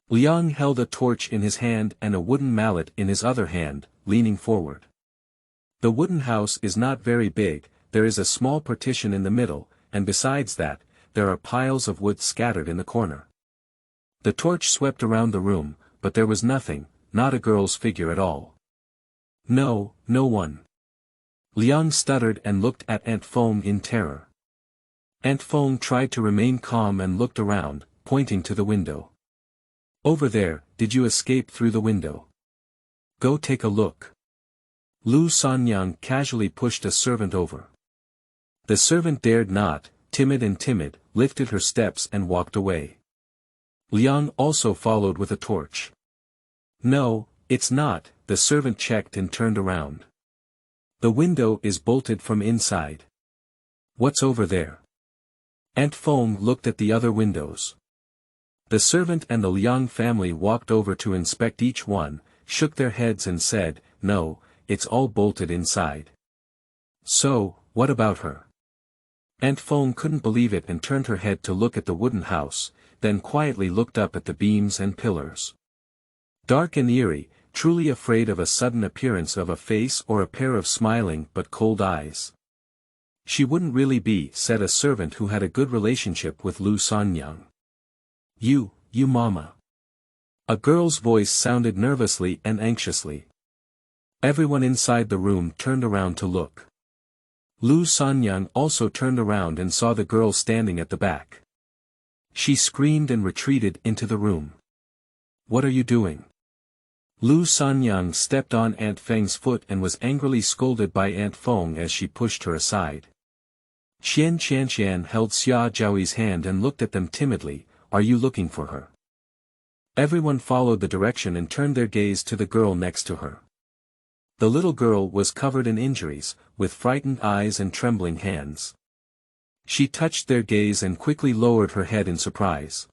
Liang held a torch in his hand and a wooden mallet in his other hand, leaning forward. The wooden house is not very big, there is a small partition in the middle, and besides that, there are piles of wood scattered in the corner. The torch swept around the room, but there was nothing, not a girl's figure at all. No, no one. Liang stuttered and looked at Aunt Feng in terror. Aunt Feng tried to remain calm and looked around, pointing to the window. Over there, did you escape through the window? Go take a look. Lu Sanyang casually pushed a servant over. The servant dared not, timid, lifted her steps and walked away. Liang also followed with a torch. No, it's not, the servant checked and turned around. The window is bolted from inside. What's over there? Aunt Feng looked at the other windows. The servant and the Liang family walked over to inspect each one, shook their heads and said, no, it's all bolted inside. So, what about her? Aunt Feng couldn't believe it and turned her head to look at the wooden house, then quietly looked up at the beams and pillars. Dark and eerie, truly afraid of a sudden appearance of a face or a pair of smiling but cold eyes. She wouldn't really be, said a servant who had a good relationship with Lu Sanyang. You mama. A girl's voice sounded nervously and anxiously. Everyone inside the room turned around to look. Lu Sanyang also turned around and saw the girl standing at the back. She screamed and retreated into the room. What are you doing? Lu Sanyang stepped on Aunt Feng's foot and was angrily scolded by Aunt Feng as she pushed her aside. Xian Qianqian held Xia Zhaoyi's hand and looked at them timidly. Are you looking for her? Everyone followed the direction and turned their gaze to the girl next to her. The little girl was covered in injuries, with frightened eyes and trembling hands. She touched their gaze and quickly lowered her head in surprise.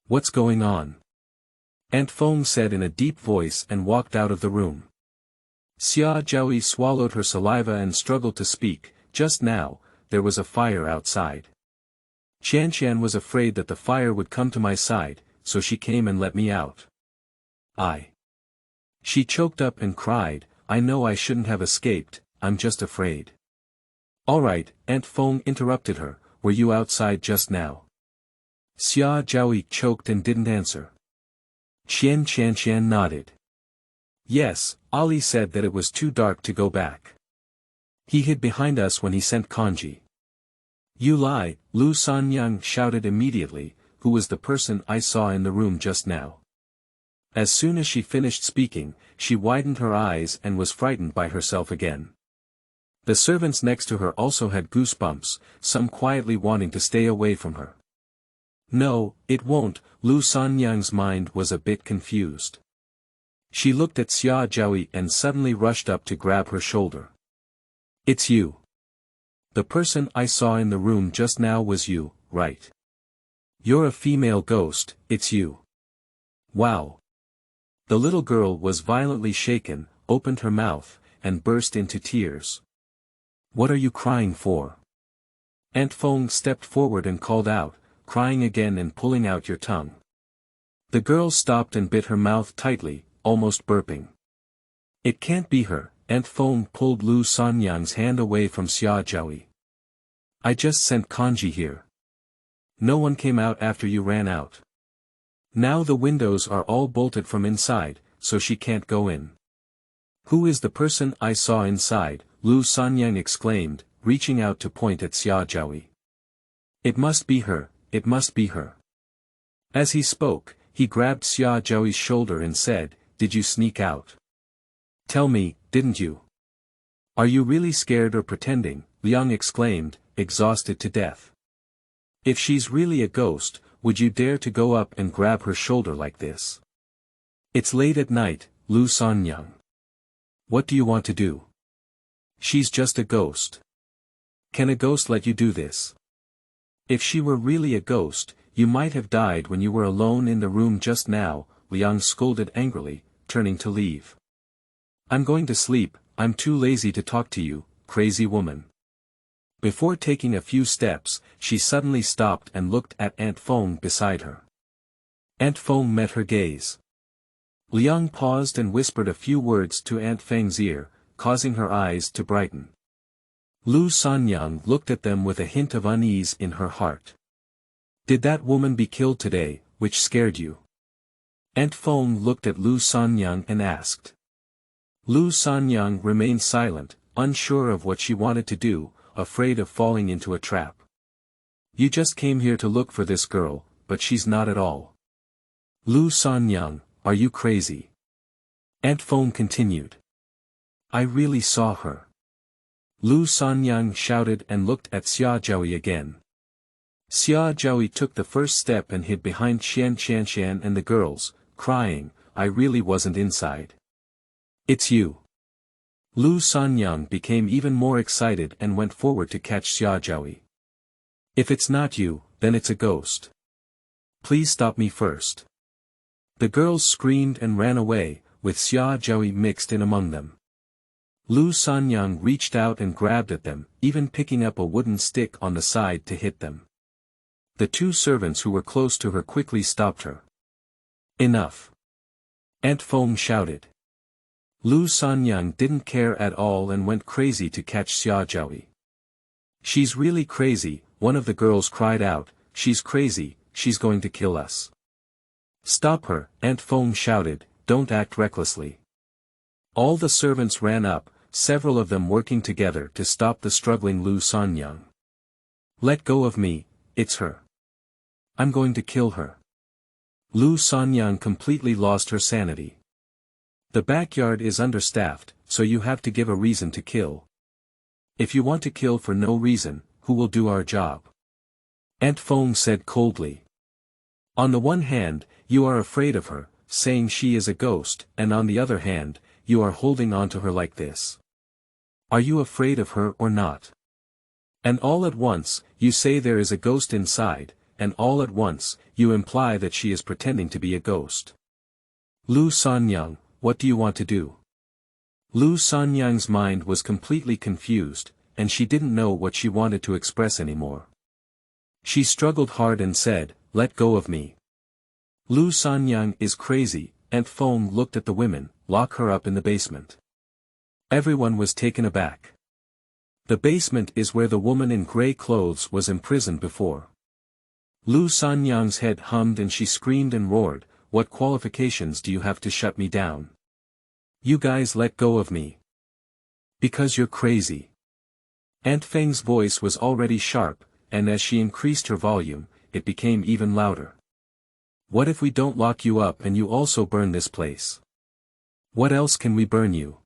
What's going on? Aunt Feng said in a deep voice and walked out of the room. Xia Zhaoyi swallowed her saliva and struggled to speak. Just now, there was a fire outside. Qianqian was afraid that the fire would come to my side, so she came and let me out. She choked up and cried, I know I shouldn't have escaped, I'm just afraid. All right, Aunt Feng interrupted her, were you outside just now? Xia Zhaoyi choked and didn't answer. Qian Qianqian nodded. Yes, Ali said that it was too dark to go back. He hid behind us when he sent kanji. You lie, Lu Sanyang shouted immediately, who was the person I saw in the room just now. As soon as she finished speaking, she widened her eyes and was frightened by herself again. The servants next to her also had goosebumps, some quietly wanting to stay away from her. No, it won't, Lu Sanyang's mind was a bit confused. She looked at Xia Zhaoyi and suddenly rushed up to grab her shoulder. It's you. The person I saw in the room just now was you, right? You're a female ghost, it's you. Wow. The little girl was violently shaken, opened her mouth, and burst into tears. What are you crying for? Aunt Feng stepped forward and called out, crying again and pulling out your tongue. The girl stopped and bit her mouth tightly, almost burping. It can't be her. Aunt Feng pulled Lu Sanyang's hand away from Xia Zhaoyi. I just sent kanji here. No one came out after you ran out. Now the windows are all bolted from inside, so she can't go in. Who is the person I saw inside? Lu Sanyang exclaimed, reaching out to point at Xia Zhaoyi. It must be her, it must be her. As he spoke, he grabbed Xia Zhaoyi's shoulder and said, did you sneak out? Tell me, didn't you? Are you really scared or pretending? Liang exclaimed, exhausted to death. If she's really a ghost, would you dare to go up and grab her shoulder like this? It's late at night, Lu Sanyang. What do you want to do? She's just a ghost. Can a ghost let you do this? If she were really a ghost, you might have died when you were alone in the room just now, Liang scolded angrily, turning to leave. I'm going to sleep, I'm too lazy to talk to you, crazy woman. Before taking a few steps, she suddenly stopped and looked at Aunt Feng beside her. Aunt Feng met her gaze. Liang paused and whispered a few words to Aunt Feng's ear, causing her eyes to brighten. Lu Sanyang looked at them with a hint of unease in her heart. Did that woman be killed today, which scared you? Aunt Feng looked at Lu Sanyang and asked. Lu Sanyang remained silent, unsure of what she wanted to do, afraid of falling into a trap. You just came here to look for this girl, but she's not at all. Lu Sanyang, are you crazy? Aunt Feng continued. I really saw her. Lu Sanyang shouted and looked at Xia Zhaoyi again. Xia Zhaoyi took the first step and hid behind Xian Qianshan and the girls, crying, I really wasn't inside. It's you. Lu Sanyang became even more excited and went forward to catch Xia Zhaoyi. If it's not you, then it's a ghost. Please stop me first. The girls screamed and ran away, with Xia Zhaoyi mixed in among them. Lu Sanyang reached out and grabbed at them, even picking up a wooden stick on the side to hit them. The two servants who were close to her quickly stopped her. Enough. Aunt Feng shouted. Lu Sanyang didn't care at all and went crazy to catch Xia Zhaoyi. She's really crazy, one of the girls cried out, she's crazy, she's going to kill us. Stop her, Aunt Feng shouted, don't act recklessly. All the servants ran up, several of them working together to stop the struggling Lu Sanyang. Let go of me, it's her. I'm going to kill her. Lu Sanyang completely lost her sanity. The backyard is understaffed, so you have to give a reason to kill. If you want to kill for no reason, who will do our job? Aunt Feng said coldly. On the one hand, you are afraid of her, saying she is a ghost, and on the other hand, you are holding on to her like this. Are you afraid of her or not? And all at once, you say there is a ghost inside, and all at once, you imply that she is pretending to be a ghost. Lu Sanyang, what do you want to do? Lu Sanyang's mind was completely confused, and she didn't know what she wanted to express anymore. She struggled hard and said, let go of me. Lu Sanyang is crazy, Aunt Feng looked at the women, lock her up in the basement. Everyone was taken aback. The basement is where the woman in grey clothes was imprisoned before. Lu Sanyang's head hummed and she screamed and roared, what qualifications do you have to shut me down? You guys let go of me. Because you're crazy. Aunt Feng's voice was already sharp, and as she increased her volume, it became even louder. What if we don't lock you up and you also burn this place? What else can we burn you?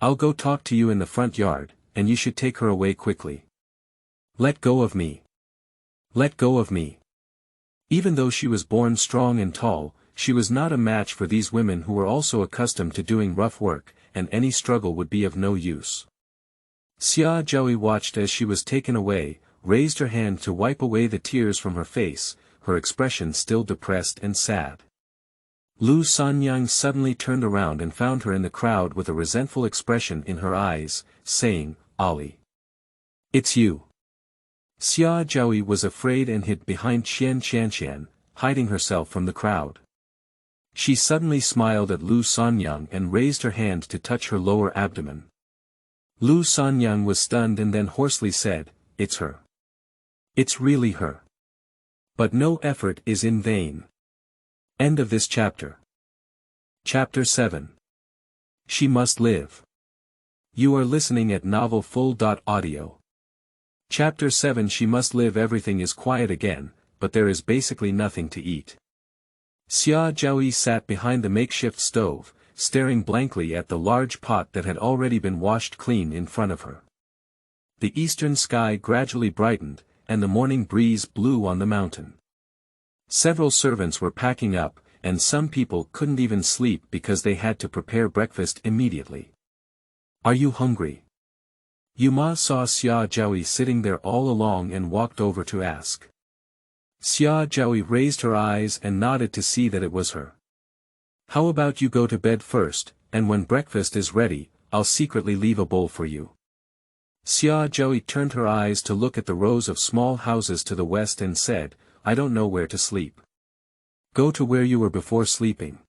I'll go talk to you in the front yard, and you should take her away quickly. Let go of me. Let go of me. Even though she was born strong and tall, she was not a match for these women who were also accustomed to doing rough work, and any struggle would be of no use. Xia Zhaoyi watched as she was taken away, raised her hand to wipe away the tears from her face, her expression still depressed and sad. Lu Sanyang suddenly turned around and found her in the crowd with a resentful expression in her eyes, saying, Ali. It's you. Xia Zhaoyi was afraid and hid behind Qian Qianqian, hiding herself from the crowd. She suddenly smiled at Lu Sanyang and raised her hand to touch her lower abdomen. Lu Sanyang was stunned and then hoarsely said, "It's her. It's really her." But no effort is in vain. End of this chapter. Chapter 7. She Must Live. You are listening at novelfull.audio. Chapter 7. She Must Live. Everything is quiet again, but there is basically nothing to eat. Xia Zhaoyi sat behind the makeshift stove, staring blankly at the large pot that had already been washed clean in front of her. The eastern sky gradually brightened, and the morning breeze blew on the mountain. Several servants were packing up, and some people couldn't even sleep because they had to prepare breakfast immediately. "Are you hungry?" Yuma saw Xia Zhaoyi sitting there all along and walked over to ask. Xia Zhaoyi raised her eyes and nodded to see that it was her. "How about you go to bed first, and when breakfast is ready, I'll secretly leave a bowl for you." Xia Zhaoyi turned her eyes to look at the rows of small houses to the west and said, "I don't know where to sleep." "Go to where you were before sleeping."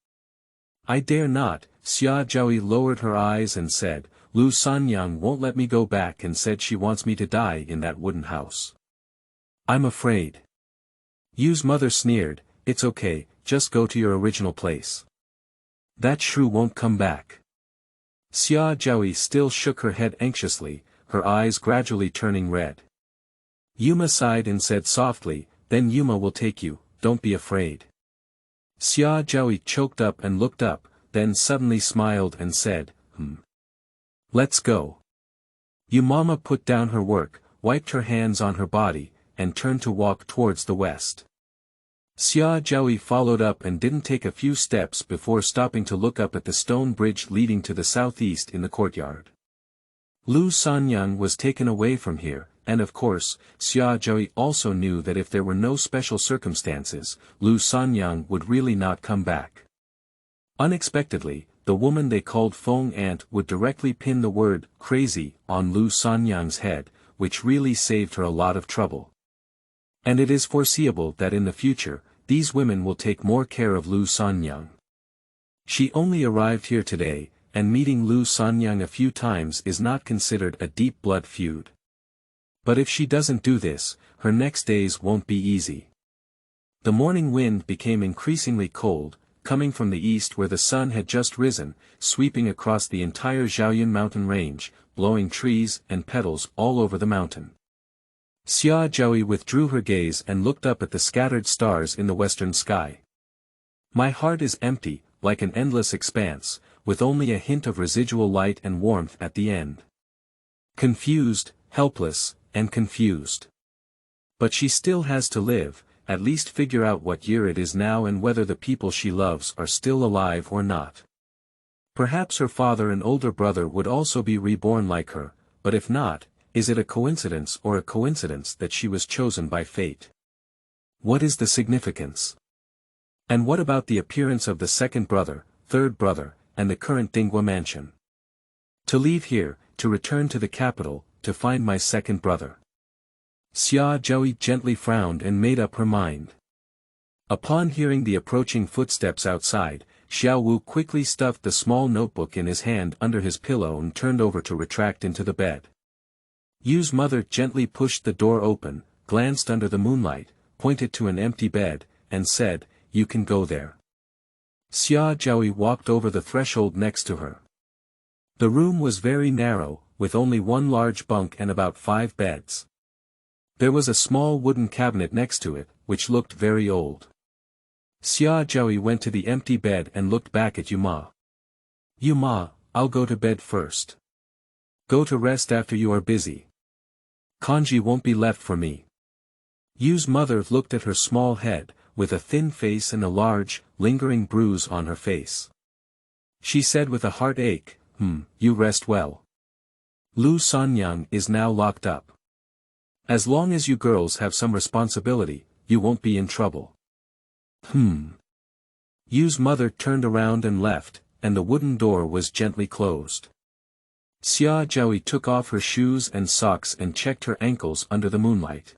"I dare not." Xia Zhaoyi lowered her eyes and said, "Lu Sanyang won't let me go back and said she wants me to die in that wooden house. I'm afraid." Yu's mother sneered, "It's okay, just go to your original place. That shrew won't come back." Xia Zhaoyi still shook her head anxiously, her eyes gradually turning red. Yuma sighed and said softly, "Then Yuma will take you, don't be afraid." Xia Zhaoyi choked up and looked up, then suddenly smiled and said, "Let's go." Yumama put down her work, wiped her hands on her body, and turned to walk towards the west. Xia Zhaoyi followed up and didn't take a few steps before stopping to look up at the stone bridge leading to the southeast in the courtyard. Lu Sanyang was taken away from here, and of course, Xia Zhaoyi also knew that if there were no special circumstances, Lu Sanyang would really not come back. Unexpectedly, the woman they called Feng Ant would directly pin the word "crazy" on Lu Sanyang's head, which really saved her a lot of trouble. And it is foreseeable that in the future, these women will take more care of Lu Sanyang. She only arrived here today, and meeting Lu Sanyang a few times is not considered a deep blood feud. But if she doesn't do this, her next days won't be easy. The morning wind became increasingly cold, coming from the east where the sun had just risen, sweeping across the entire Zhaoyun mountain range, blowing trees and petals all over the mountain. Xia Zhaoyi withdrew her gaze and looked up at the scattered stars in the western sky. "My heart is empty, like an endless expanse, with only a hint of residual light and warmth at the end. Confused, helpless, and confused. But she still has to live, at least figure out what year it is now and whether the people she loves are still alive or not. Perhaps her father and older brother would also be reborn like her, but if not, is it a coincidence or a coincidence that she was chosen by fate? What is the significance? And what about the appearance of the second brother, third brother, and the current Dingguo mansion? To leave here, to return to the capital, to find my second brother." Xia Zhaoyi gently frowned and made up her mind. Upon hearing the approaching footsteps outside, Xiaowu quickly stuffed the small notebook in his hand under his pillow and turned over to retract into the bed. Yu's mother gently pushed the door open, glanced under the moonlight, pointed to an empty bed, and said, "You can go there." Xia Zhaoyi walked over the threshold next to her. The room was very narrow, with only one large bunk and about 5 beds. There was a small wooden cabinet next to it, which looked very old. Xia Zhaoyi went to the empty bed and looked back at Yuma. "Yuma, I'll go to bed first. Go to rest after you are busy. Kanji won't be left for me." Yu's mother looked at her small head, with a thin face and a large, lingering bruise on her face. She said with a heartache, "You rest well. Lu Sanyang is now locked up. As long as you girls have some responsibility, you won't be in trouble." Yu's mother turned around and left, and the wooden door was gently closed. Xia Zhaoyi took off her shoes and socks and checked her ankles under the moonlight.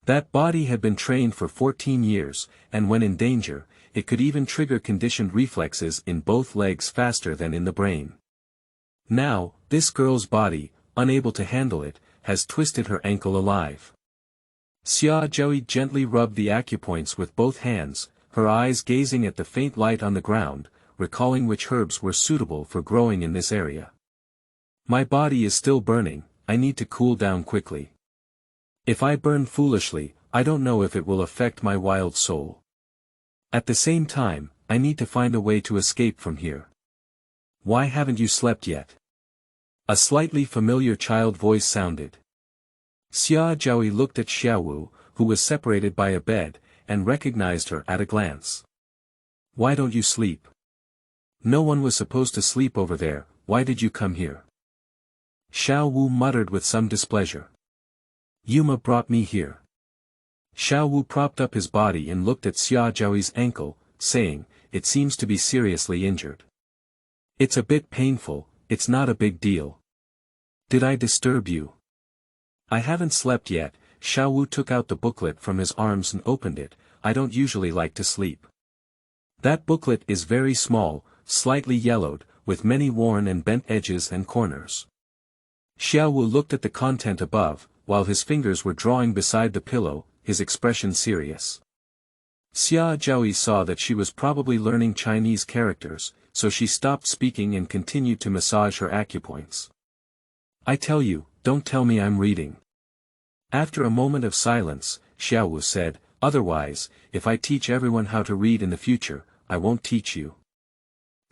That body had been trained for 14 years, and when in danger, it could even trigger conditioned reflexes in both legs faster than in the brain. Now, this girl's body, unable to handle it, has twisted her ankle alive. Xia Zhaoyi gently rubbed the acupoints with both hands, her eyes gazing at the faint light on the ground, recalling which herbs were suitable for growing in this area. My body is still burning, I need to cool down quickly. If I burn foolishly, I don't know if it will affect my wild soul. At the same time, I need to find a way to escape from here. Why haven't you slept yet? A slightly familiar child voice sounded. Xia Zhaoyi looked at Xiaowu, who was separated by a bed, and recognized her at a glance. Why don't you sleep? No one was supposed to sleep over there, why did you come here? Xiaowu muttered with some displeasure. Yuma brought me here. Xiaowu propped up his body and looked at Xia Zhaoyi's ankle, saying, it seems to be seriously injured. It's a bit painful, it's not a big deal. Did I disturb you? I haven't slept yet. Xiaowu took out the booklet from his arms and opened it. I don't usually like to sleep. That booklet is very small, slightly yellowed, with many worn and bent edges and corners. Xiaowu looked at the content above, while his fingers were drawing beside the pillow, his expression serious. Xia Zhaoyi saw that she was probably learning Chinese characters, so she stopped speaking and continued to massage her acupoints. I tell you, don't tell me I'm reading. After a moment of silence, Xiaowu said, otherwise, if I teach everyone how to read in the future, I won't teach you.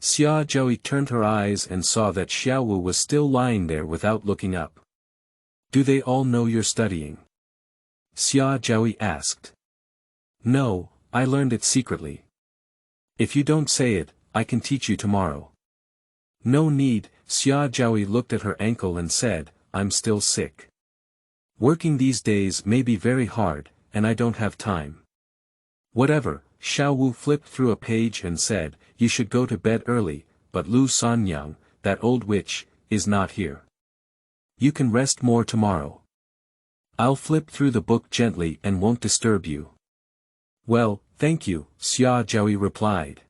Xia Zhaoyi turned her eyes and saw that Xiaowu was still lying there without looking up. Do they all know you're studying? Xia Zhaoyi asked. No, I learned it secretly. If you don't say it, I can teach you tomorrow. No need. Xia Zhaoyi looked at her ankle and said, I'm still sick. Working these days may be very hard, and I don't have time. Whatever. Xiaowu flipped through a page and said, you should go to bed early, but Lu Sanyang, that old witch, is not here. You can rest more tomorrow. I'll flip through the book gently and won't disturb you. Well, thank you, Xia Zhaoyi replied.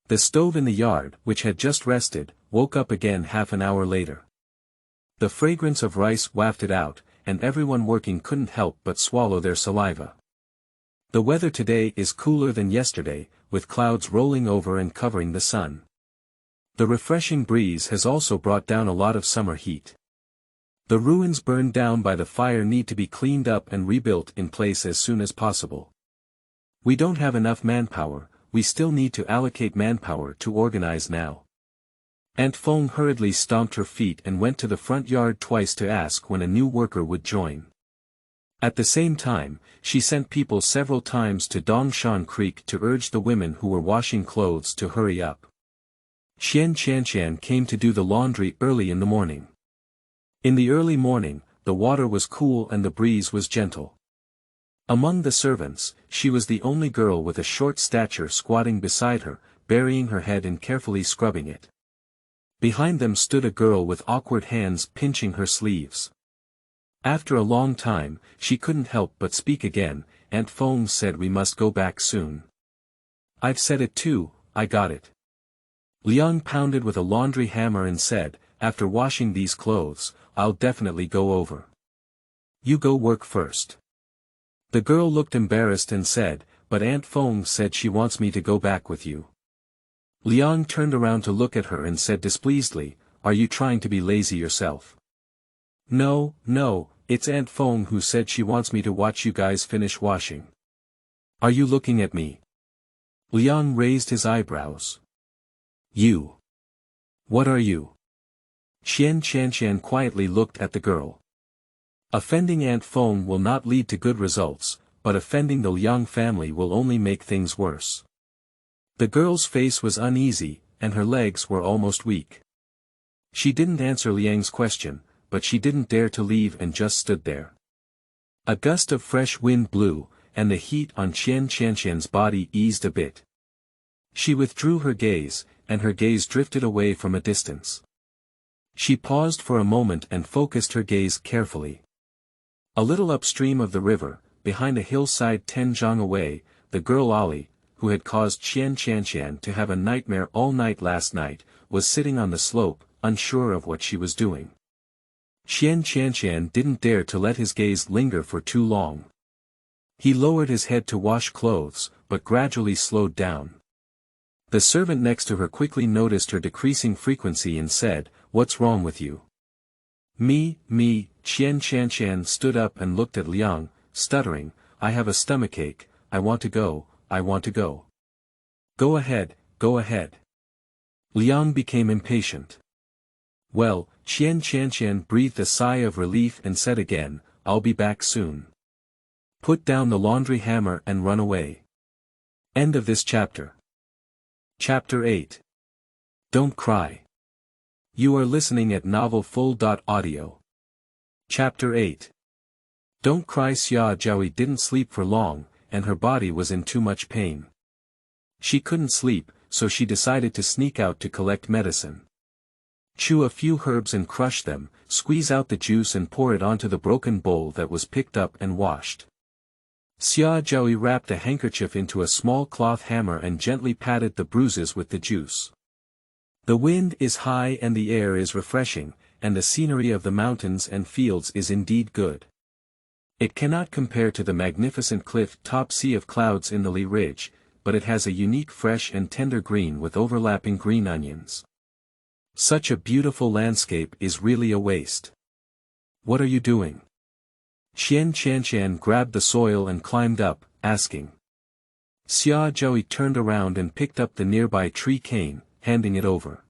The stove in the yard, which had just rested, woke up again half an hour later. The fragrance of rice wafted out, and everyone working couldn't help but swallow their saliva. The weather today is cooler than yesterday, with clouds rolling over and covering the sun. The refreshing breeze has also brought down a lot of summer heat. The ruins burned down by the fire need to be cleaned up and rebuilt in place as soon as possible. We don't have enough manpower, we still need to allocate manpower to organize now. Aunt Feng hurriedly stomped her feet and went to the front yard twice to ask when a new worker would join. At the same time, she sent people several times to Dongshan Creek to urge the women who were washing clothes to hurry up. Xian Qianshan came to do the laundry early in the morning. In the early morning, the water was cool and the breeze was gentle. Among the servants, she was the only girl with a short stature squatting beside her, burying her head and carefully scrubbing it. Behind them stood a girl with awkward hands pinching her sleeves. After a long time, she couldn't help but speak again. Aunt Feng said we must go back soon. I've said it too, I got it. Liang pounded with a laundry hammer and said, after washing these clothes, I'll definitely go over. You go work first. The girl looked embarrassed and said, but Aunt Feng said she wants me to go back with you. Liang turned around to look at her and said displeasedly, are you trying to be lazy yourself? No, it's Aunt Feng who said she wants me to watch you guys finish washing. Are you looking at me? Liang raised his eyebrows. You. What are you? Xian Qianshan quietly looked at the girl. Offending Aunt Feng will not lead to good results, but offending the Liang family will only make things worse. The girl's face was uneasy, and her legs were almost weak. She didn't answer Liang's question, but she didn't dare to leave and just stood there. A gust of fresh wind blew, and the heat on Xian Qianshan's body eased a bit. She withdrew her gaze, and her gaze drifted away from a distance. She paused for a moment and focused her gaze carefully. A little upstream of the river, behind a hillside 10 zhang away, the girl Ali, who had caused Qian Qianqian to have a nightmare all night last night, was sitting on the slope, unsure of what she was doing. Qian Qianqian didn't dare to let his gaze linger for too long. He lowered his head to wash clothes, but gradually slowed down. The servant next to her quickly noticed her decreasing frequency and said, "What's wrong with you?" Me, Qian Qianqian stood up and looked at Liang, stuttering, "I have a stomachache, I want to go, I want to go." Go ahead, go ahead." Liang became impatient. "Well," Qian Qianqian breathed a sigh of relief and said again, "I'll be back soon. Put down the laundry hammer and run away." End of this chapter. Chapter 8. Don't cry. You are listening at novelfull.audio. Chapter 8. Don't cry. Xia Zhaoyi didn't sleep for long, and her body was in too much pain. She couldn't sleep, so she decided to sneak out to collect medicine. Chew a few herbs and crush them, squeeze out the juice and pour it onto the broken bowl that was picked up and washed. Xia Zhaoyi wrapped a handkerchief into a small cloth hammer and gently patted the bruises with the juice. The wind is high and the air is refreshing, and the scenery of the mountains and fields is indeed good. It cannot compare to the magnificent cliff-top sea of clouds in the Li Ridge, but it has a unique fresh and tender green with overlapping green onions. Such a beautiful landscape is really a waste. What are you doing? Qian Qianqian grabbed the soil and climbed up, asking. Xia Zhaoyi turned around and picked up the nearby tree cane, handing it over.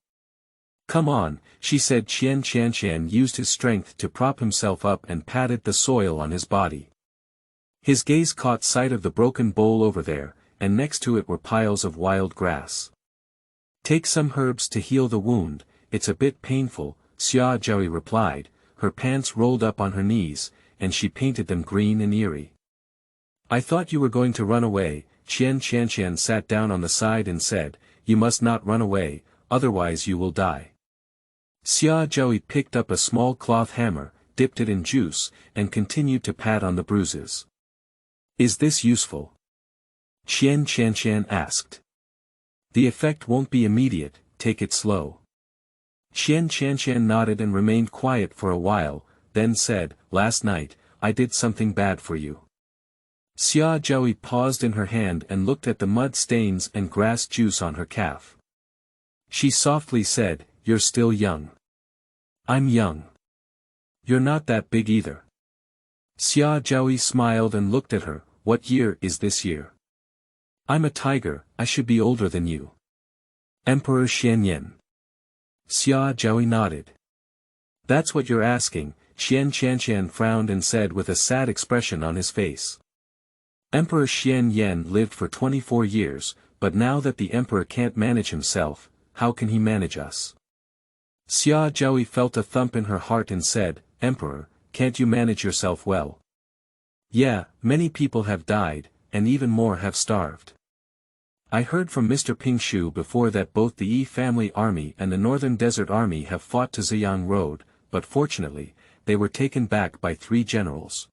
Come on, she said. Qian Qianqian used his strength to prop himself up and patted the soil on his body. His gaze caught sight of the broken bowl over there, and next to it were piles of wild grass. Take some herbs to heal the wound, it's a bit painful, Xia Zhaoyi replied, her pants rolled up on her knees, and she painted them green and eerie. I thought you were going to run away. Qian Qianqian sat down on the side and said, You must not run away, otherwise you will die. Xia Zhaoyi picked up a small cloth hammer, dipped it in juice, and continued to pat on the bruises. Is this useful? Qian Qianqian asked. The effect won't be immediate, take it slow. Qian Qianqian nodded and remained quiet for a while, then said, Last night, I did something bad for you. Xia Zhaoyi paused in her hand and looked at the mud stains and grass juice on her calf. She softly said, You're still young. I'm young. You're not that big either. Xia Zhaoyi smiled and looked at her, What year is this year? I'm a tiger, I should be older than you. Emperor Xianyan. Xia Zhaoyi nodded. That's what you're asking, Qian Qianqian frowned and said with a sad expression on his face. Emperor Xianyan lived for 24 years, but now that the emperor can't manage himself, how can he manage us? Xia Zhaoyi felt a thump in her heart and said, Emperor, can't you manage yourself well? Yeah, many people have died, and even more have starved. I heard from Mr. Pingshu before that both the Yi family army and the Northern Desert Army have fought to Ziyang Road, but fortunately, they were taken back by 3 generals.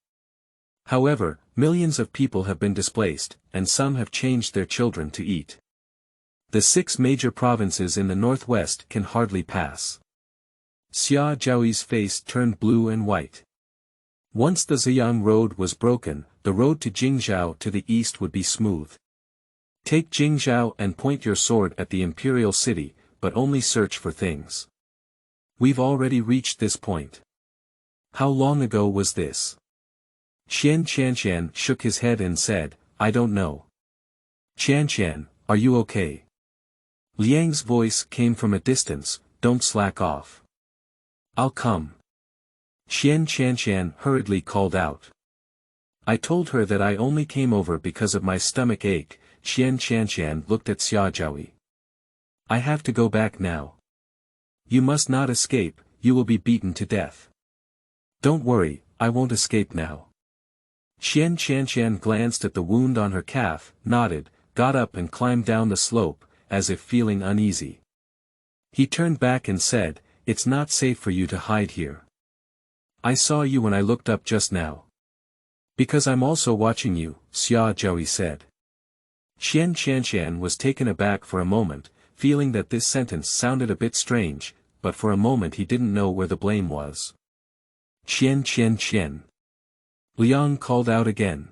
However, millions of people have been displaced, and some have changed their children to eat. The 6 major provinces in the northwest can hardly pass. Xia Zhaoyi's face turned blue and white. Once the Ziyang Road was broken, the road to Jingzhou to the east would be smooth. Take Jingzhou and point your sword at the imperial city, but only search for things. We've already reached this point. How long ago was this? Qian Qianqian shook his head and said, I don't know. Qianqian, are you okay? Liang's voice came from a distance, don't slack off. I'll come. Qian Qianqian hurriedly called out. I told her that I only came over because of my stomach ache. Qian Qianqian looked at Xia Zhaoyi. I have to go back now. You must not escape, you will be beaten to death. Don't worry, I won't escape now. Qian Qianqian glanced at the wound on her calf, nodded, got up and climbed down the slope, as if feeling uneasy. He turned back and said, It's not safe for you to hide here. I saw you when I looked up just now. Because I'm also watching you, Xia Zhaohui said. Qian Qianshan was taken aback for a moment, feeling that this sentence sounded a bit strange, but for a moment he didn't know where the blame was. Qian Qian Qian. Liang called out again.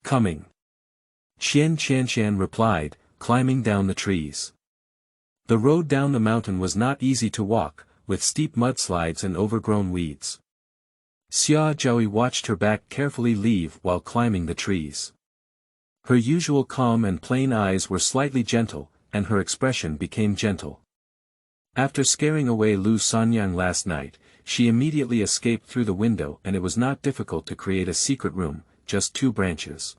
Coming. Qian Qianshan replied, climbing down the trees. The road down the mountain was not easy to walk, with steep mudslides and overgrown weeds. Xia Zhaohui watched her back carefully leave while climbing the trees. Her usual calm and plain eyes were slightly gentle, and her expression became gentle. After scaring away Lu Sanyang last night, she immediately escaped through the window, and it was not difficult to create a secret room, just 2 branches.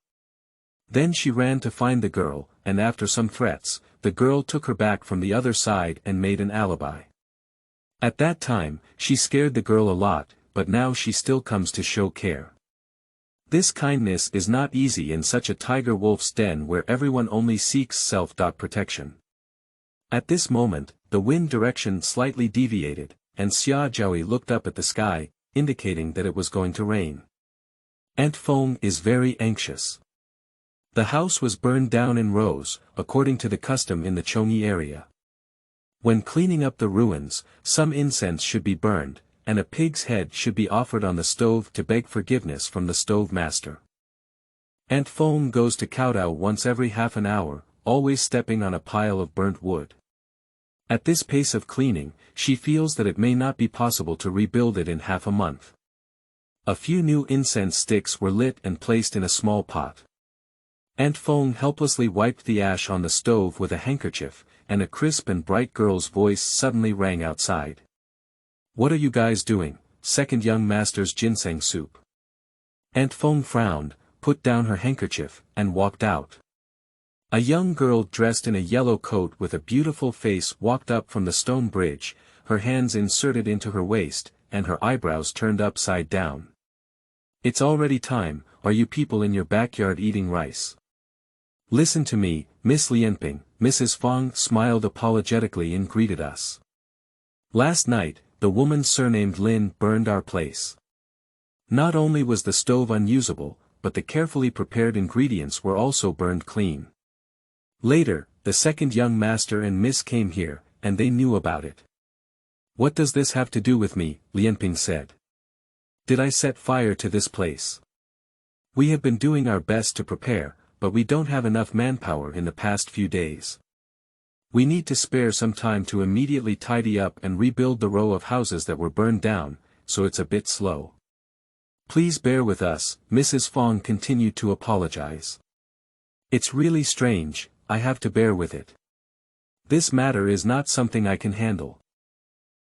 Then she ran to find the girl, and after some threats, the girl took her back from the other side and made an alibi. At that time, she scared the girl a lot, but now she still comes to show care. This kindness is not easy in such a tiger wolf's den where everyone only seeks self-protection. At this moment, the wind direction slightly deviated, and Xia Zhaohui looked up at the sky, indicating that it was going to rain. Aunt Feng is very anxious. The house was burned down in rows, according to the custom in the Chongyi area. When cleaning up the ruins, some incense should be burned, and a pig's head should be offered on the stove to beg forgiveness from the stove master. Aunt Feng goes to kowtow once every half an hour, always stepping on a pile of burnt wood. At this pace of cleaning, she feels that it may not be possible to rebuild it in half a month. A few new incense sticks were lit and placed in a small pot. Aunt Feng helplessly wiped the ash on the stove with a handkerchief, and a crisp and bright girl's voice suddenly rang outside. What are you guys doing? Second young master's ginseng soup. Aunt Feng frowned, put down her handkerchief, and walked out. A young girl dressed in a yellow coat with a beautiful face walked up from the stone bridge, her hands inserted into her waist, and her eyebrows turned upside down. It's already time, are you people in your backyard eating rice? Listen to me, Miss Lianping, Mrs. Feng smiled apologetically and greeted us. Last night, the woman surnamed Lin burned our place. Not only was the stove unusable, but the carefully prepared ingredients were also burned clean. Later, the second young master and miss came here, and they knew about it. What does this have to do with me? Lianping said. Did I set fire to this place? We have been doing our best to prepare, but we don't have enough manpower in the past few days. We need to spare some time to immediately tidy up and rebuild the row of houses that were burned down, so it's a bit slow. Please bear with us, Mrs. Feng continued to apologize. It's really strange, I have to bear with it. This matter is not something I can handle.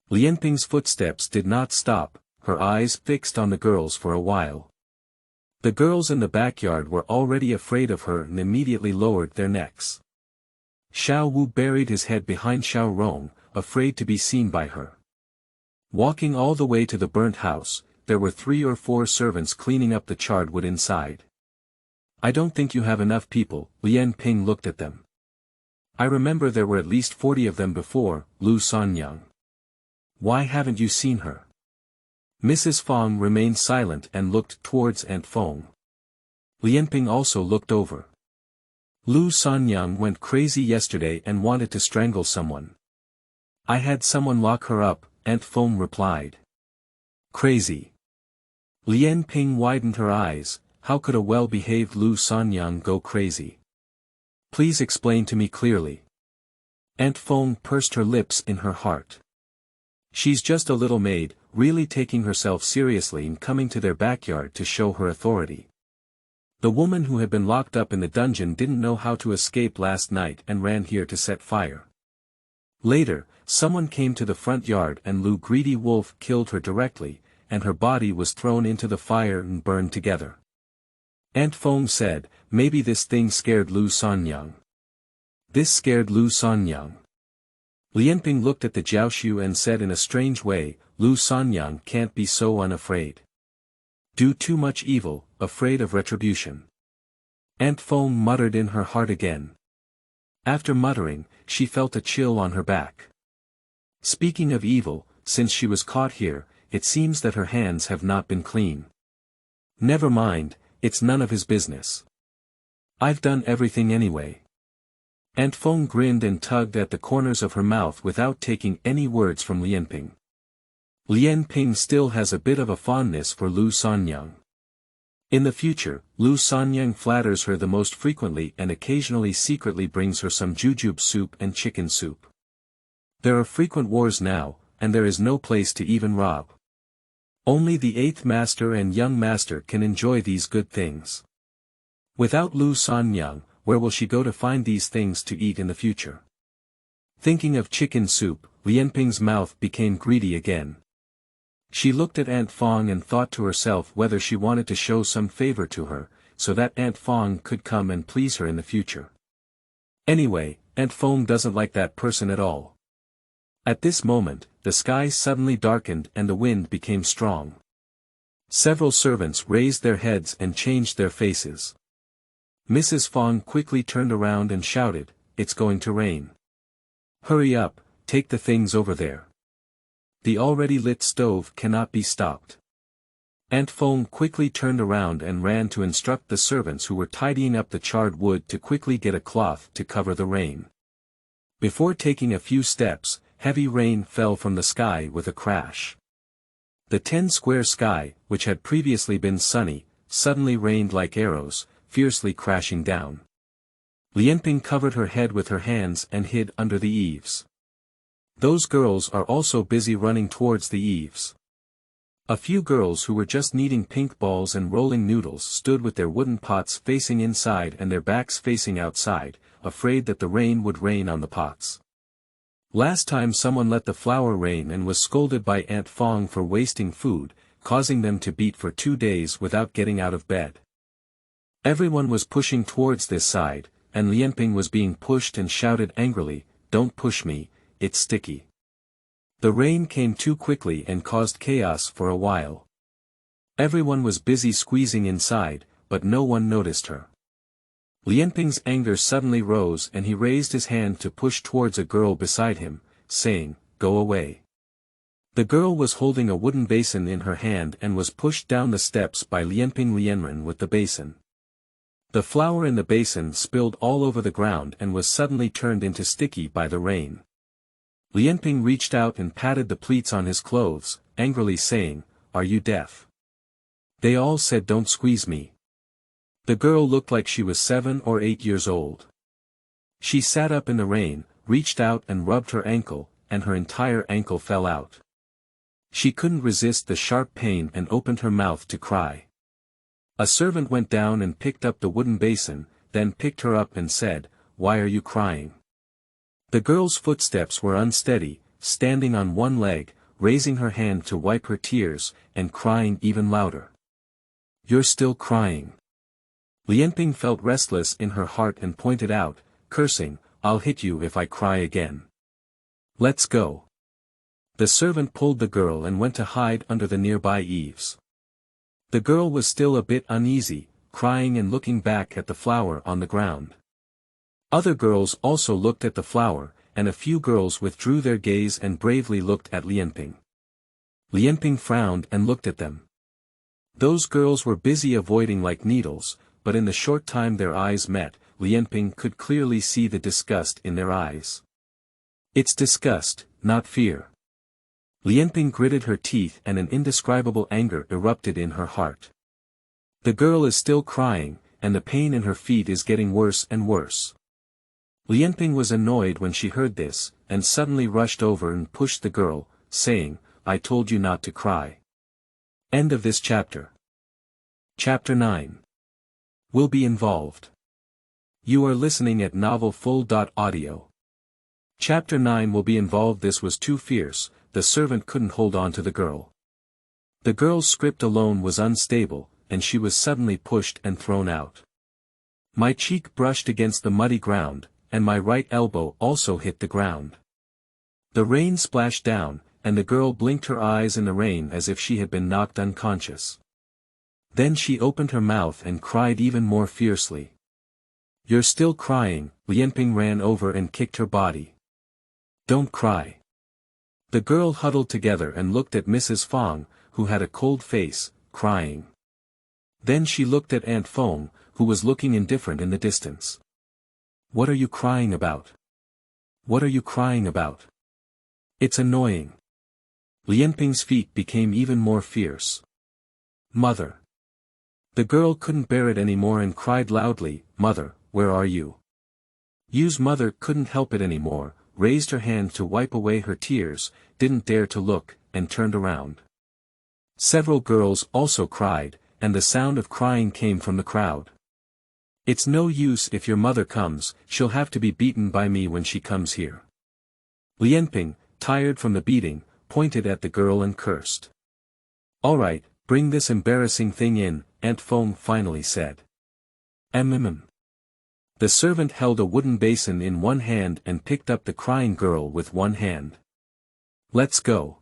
Lianping's footsteps did not stop, her eyes fixed on the girls for a while. The girls in the backyard were already afraid of her and immediately lowered their necks. Xiao Wu buried his head behind Xiao Rong, afraid to be seen by her. Walking all the way to the burnt house, there were 3 or 4 servants cleaning up the charred wood inside. I don't think you have enough people, Lianping looked at them. I remember there were at least 40 of them before, Lu Sanyang. Why haven't you seen her? Mrs. Feng remained silent and looked towards Aunt Feng. Lianping also looked over. Lu Sanyang went crazy yesterday and wanted to strangle someone. I had someone lock her up, Aunt Feng replied. Crazy. Lianping widened her eyes, how could a well-behaved Lu Sanyang go crazy? Please explain to me clearly. Aunt Feng pursed her lips in her heart. She's just a little maid, really taking herself seriously and coming to their backyard to show her authority. The woman who had been locked up in the dungeon didn't know how to escape last night and ran here to set fire. Later, someone came to the front yard and Lu Greedy Wolf killed her directly, and her body was thrown into the fire and burned together. Aunt Feng said, maybe this thing scared Lu Sanyang. This scared Lu Sanyang. Lianping looked at the Jiaohua and said in a strange way, Lu Sanyang can't be so unafraid. Do too much evil, afraid of retribution. Aunt Feng muttered in her heart again. After muttering, she felt a chill on her back. Speaking of evil, since she was caught here, it seems that her hands have not been clean. Never mind, it's none of his business. I've done everything anyway. Aunt Feng grinned and tugged at the corners of her mouth without taking any words from Lianping. Lianping still has a bit of a fondness for Lu Sanyang. In the future, Lu Sanyang flatters her the most frequently and occasionally secretly brings her some jujube soup and chicken soup. There are frequent wars now, and there is no place to even rob. Only the 8th master and young master can enjoy these good things. Without Lu Sanyang, where will she go to find these things to eat in the future? Thinking of chicken soup, Lianping's mouth became greedy again. She looked at Aunt Feng and thought to herself whether she wanted to show some favor to her, so that Aunt Feng could come and please her in the future. Anyway, Aunt Feng doesn't like that person at all. At this moment, the sky suddenly darkened and the wind became strong. Several servants raised their heads and changed their faces. Mrs. Feng quickly turned around and shouted, "It's going to rain. Hurry up, take the things over there. The already lit stove cannot be stopped." Aunt Feng quickly turned around and ran to instruct the servants who were tidying up the charred wood to quickly get a cloth to cover the rain. Before taking a few steps, heavy rain fell from the sky with a crash. The 10-square sky, which had previously been sunny, suddenly rained like arrows, fiercely crashing down. Lianping covered her head with her hands and hid under the eaves. Those girls are also busy running towards the eaves. A few girls who were just kneading pink balls and rolling noodles stood with their wooden pots facing inside and their backs facing outside, afraid that the rain would rain on the pots. Last time someone let the flour rain and was scolded by Aunt Feng for wasting food, causing them to beat for 2 days without getting out of bed. Everyone was pushing towards this side, and Lianping was being pushed and shouted angrily, "Don't push me, it's sticky." The rain came too quickly and caused chaos for a while. Everyone was busy squeezing inside, but no one noticed her. Lianping's anger suddenly rose and he raised his hand to push towards a girl beside him, saying, "Go away." The girl was holding a wooden basin in her hand and was pushed down the steps by Lianping Lianren with the basin. The flour in the basin spilled all over the ground and was suddenly turned into sticky by the rain. Lianping reached out and patted the pleats on his clothes, angrily saying, "Are you deaf?" They all said, "Don't squeeze me." The girl looked like she was 7 or 8 years old. She sat up in the rain, reached out and rubbed her ankle, and her entire ankle fell out. She couldn't resist the sharp pain and opened her mouth to cry. A servant went down and picked up the wooden basin, then picked her up and said, "Why are you crying?" The girl's footsteps were unsteady, standing on one leg, raising her hand to wipe her tears, and crying even louder. "You're still crying." Lianping felt restless in her heart and pointed out, cursing, "I'll hit you if I cry again. Let's go." The servant pulled the girl and went to hide under the nearby eaves. The girl was still a bit uneasy, crying and looking back at the flour on the ground. Other girls also looked at the flour, and a few girls withdrew their gaze and bravely looked at Lianping. Lianping frowned and looked at them. Those girls were busy avoiding like needles, but in the short time their eyes met, Lianping could clearly see the disgust in their eyes. It's disgust, not fear. Lianping gritted her teeth and an indescribable anger erupted in her heart. The girl is still crying, and the pain in her feet is getting worse and worse. Lianping was annoyed when she heard this, and suddenly rushed over and pushed the girl, saying, "I told you not to cry." End of this chapter. Chapter 9. Will be involved. You are listening at novelfull.audio. Chapter 9 will be involved. This was too fierce, the servant couldn't hold on to the girl. The girl's script alone was unstable, and she was suddenly pushed and thrown out. My cheek brushed against the muddy ground, and my right elbow also hit the ground. The rain splashed down, and the girl blinked her eyes in the rain as if she had been knocked unconscious. Then she opened her mouth and cried even more fiercely. "You're still crying." Lianping ran over and kicked her body. "Don't cry." The girl huddled together and looked at Mrs. Feng, who had a cold face, crying. Then she looked at Aunt Feng, who was looking indifferent in the distance. What are you crying about? What are you crying about? It's annoying. Lianping's feet became even more fierce. Mother. The girl couldn't bear it anymore and cried loudly, Mother, where are you? Yu's mother couldn't help it anymore, raised her hand to wipe away her tears, didn't dare to look, and turned around. Several girls also cried, and the sound of crying came from the crowd. It's no use if your mother comes, she'll have to be beaten by me when she comes here. Lianping, tired from the beating, pointed at the girl and cursed. All right, bring this embarrassing thing in, Aunt Feng finally said. The servant held a wooden basin in one hand and picked up the crying girl with one hand. Let's go.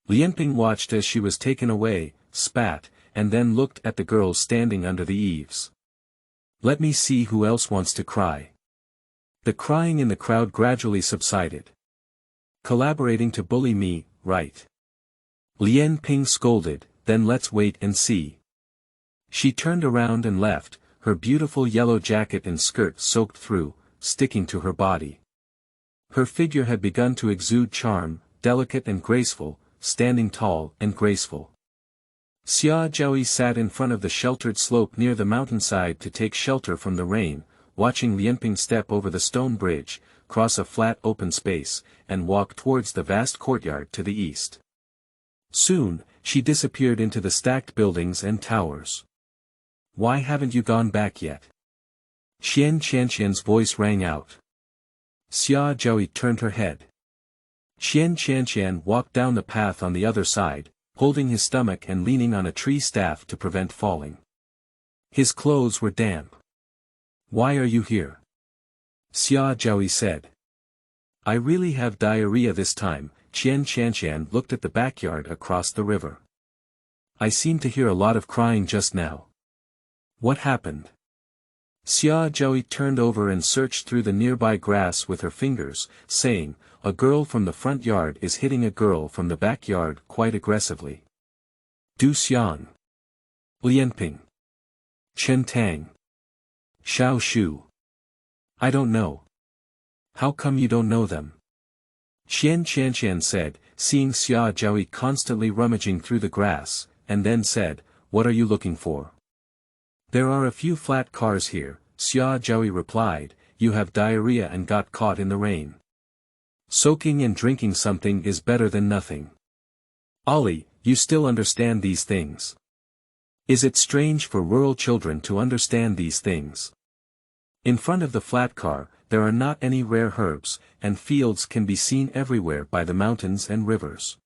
Lianping watched as she was taken away, spat, and then looked at the girls standing under the eaves. Let me see who else wants to cry. The crying in the crowd gradually subsided. Collaborating to bully me, right? Lianping scolded, then let's wait and see. She turned around and left, her beautiful yellow jacket and skirt soaked through, sticking to her body. Her figure had begun to exude charm, delicate and graceful, standing tall and graceful. Xia Zhaoyi sat in front of the sheltered slope near the mountainside to take shelter from the rain, watching Lianping step over the stone bridge, cross a flat open space, and walk towards the vast courtyard to the east. Soon, she disappeared into the stacked buildings and towers. Why haven't you gone back yet? Xian Qianqian's voice rang out. Xia Zhaoyi turned her head. Xian Qianqian walked down the path on the other side, holding his stomach and leaning on a tree staff to prevent falling. His clothes were damp. Why are you here? Xia Zhaoyi said. I really have diarrhea this time. Xian Qianqian looked at the backyard across the river. I seem to hear a lot of crying just now. What happened? Xia Zhaoyi turned over and searched through the nearby grass with her fingers, saying, a girl from the front yard is hitting a girl from the backyard quite aggressively. Du Xian. Lianping. Chen Tang. Xiao Shu. I don't know. How come you don't know them? Xian Qianqian said, seeing Xia Zhaoyi constantly rummaging through the grass, and then said, what are you looking for? There are a few flat cars here, Xia Zhaoyi replied, you have diarrhea and got caught in the rain. Soaking and drinking something is better than nothing. Ollie, you still understand these things. Is it strange for rural children to understand these things? In front of the flat car, there are not any rare herbs, and fields can be seen everywhere by the mountains and rivers.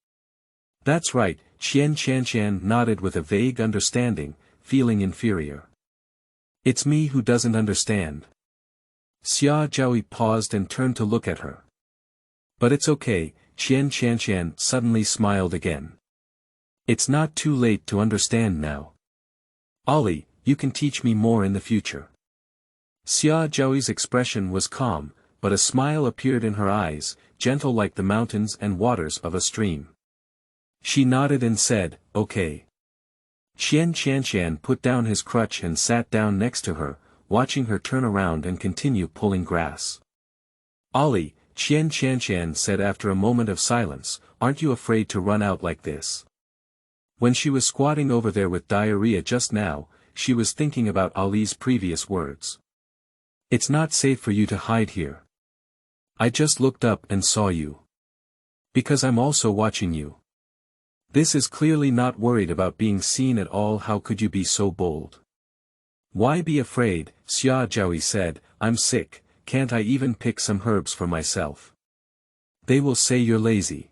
That's right, Xian Qianqian nodded with a vague understanding, feeling inferior. It's me who doesn't understand. Xia Zhaoyi paused and turned to look at her. But it's okay, Xian Qianqian suddenly smiled again. It's not too late to understand now. Ollie, you can teach me more in the future. Xia Zhaoyi's expression was calm, but a smile appeared in her eyes, gentle like the mountains and waters of a stream. She nodded and said, okay. Xian Qianqian put down his crutch and sat down next to her, watching her turn around and continue pulling grass. Ollie, Xian Qianqian said after a moment of silence, aren't you afraid to run out like this? When she was squatting over there with diarrhea just now, she was thinking about Ali's previous words. It's not safe for you to hide here. I just looked up and saw you. Because I'm also watching you. This is clearly not worried about being seen at all. How could you be so bold? Why be afraid? Xia Zhaoyi said, I'm sick, can't I even pick some herbs for myself? They will say you're lazy.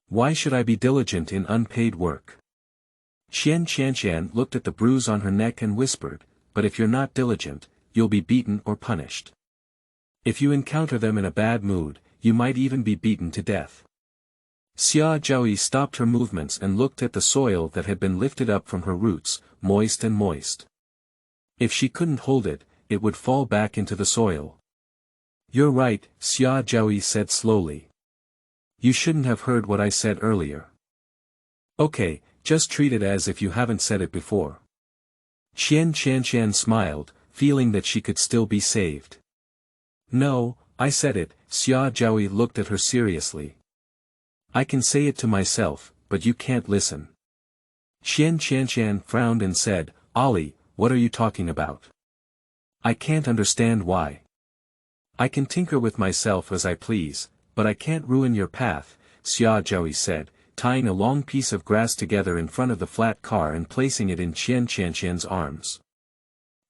Why should I be diligent in unpaid work? Xian Qianqian looked at the bruise on her neck and whispered, but if you're not diligent, you'll be beaten or punished. If you encounter them in a bad mood, you might even be beaten to death. Xia Zhaoyi stopped her movements and looked at the soil that had been lifted up from her roots, moist and moist. If she couldn't hold it, it would fall back into the soil. You're right, Xia Zhaoyi said slowly. You shouldn't have heard what I said earlier. Okay, just treat it as if you haven't said it before. Qian Qianshan smiled, feeling that she could still be saved. No, I said it. Xia Zhaoyi looked at her seriously. I can say it to myself, but you can't listen. Qian Qianshan frowned and said, Ali, what are you talking about? I can't understand why. I can tinker with myself as I please, but I can't ruin your path, Xia Zhaoyi said, tying a long piece of grass together in front of the flat car and placing it in Qian Qianshan's arms.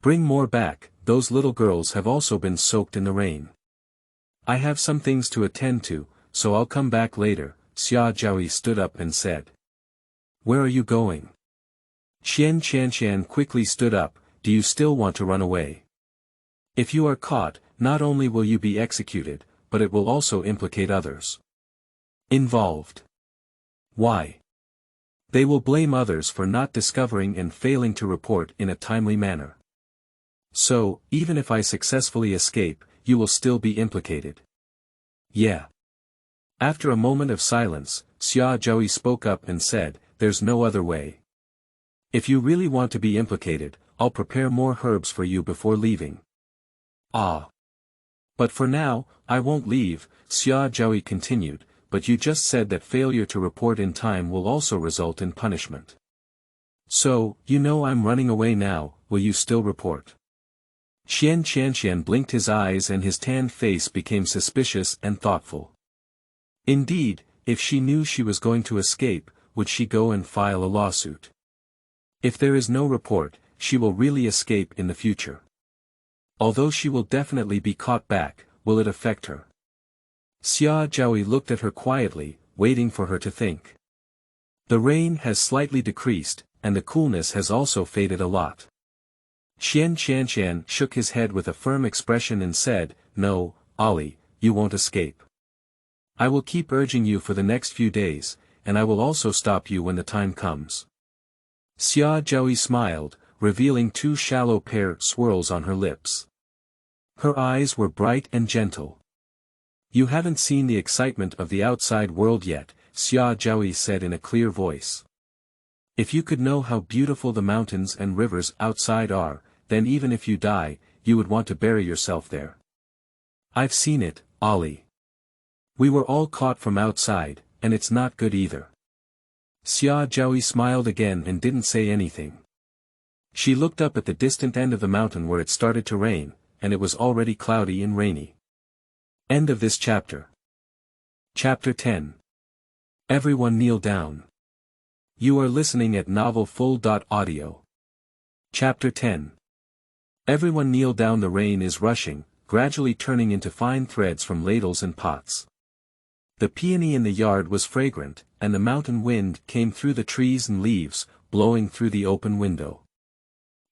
Bring more back, those little girls have also been soaked in the rain. I have some things to attend to, so I'll come back later. Xia Zhaoyi stood up and said. Where are you going? Qian Qianshan quickly stood up. Do you still want to run away? If you are caught, not only will you be executed, but it will also implicate others involved. Why? They will blame others for not discovering and failing to report in a timely manner. So, even if I successfully escape, you will still be implicated. Yeah. After a moment of silence, Xia Zhaoyi spoke up and said, there's no other way. If you really want to be implicated, I'll prepare more herbs for you before leaving. Ah. But for now, I won't leave, Xia Zhaoyi continued, but you just said that failure to report in time will also result in punishment. So, you know I'm running away now, will you still report? Qian Qianshan blinked his eyes and his tanned face became suspicious and thoughtful. Indeed, if she knew she was going to escape, would she go and file a lawsuit? If there is no report, she will really escape in the future. Although she will definitely be caught back, will it affect her? Xia Zhaoyi looked at her quietly, waiting for her to think. The rain has slightly decreased, and the coolness has also faded a lot. Qian Qianshan shook his head with a firm expression and said, no, Ali, you won't escape. I will keep urging you for the next few days, and I will also stop you when the time comes. Xia Zhaoyi smiled, revealing two shallow pear swirls on her lips. Her eyes were bright and gentle. You haven't seen the excitement of the outside world yet, Xia Zhaoyi said in a clear voice. If you could know how beautiful the mountains and rivers outside are, then even if you die, you would want to bury yourself there. I've seen it, Ali. We were all caught from outside, and it's not good either. Xia Zhaoyi smiled again and didn't say anything. She looked up at the distant end of the mountain where it started to rain, and it was already cloudy and rainy. End of this chapter. Chapter 10. Everyone kneel down. You are listening at novelfull.audio. Chapter 10. Everyone kneel down. The rain is rushing, gradually turning into fine threads from ladles and pots. The peony in the yard was fragrant, and the mountain wind came through the trees and leaves, blowing through the open window.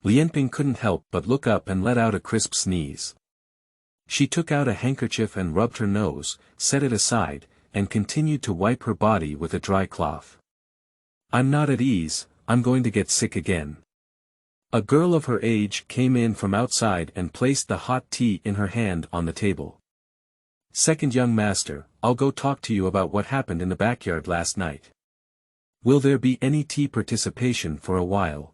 Lianping couldn't help but look up and let out a crisp sneeze. She took out a handkerchief and rubbed her nose, set it aside, and continued to wipe her body with a dry cloth. I'm not at ease, I'm going to get sick again. A girl of her age came in from outside and placed the hot tea in her hand on the table. Second young master, I'll go talk to you about what happened in the backyard last night. Will there be any tea participation for a while?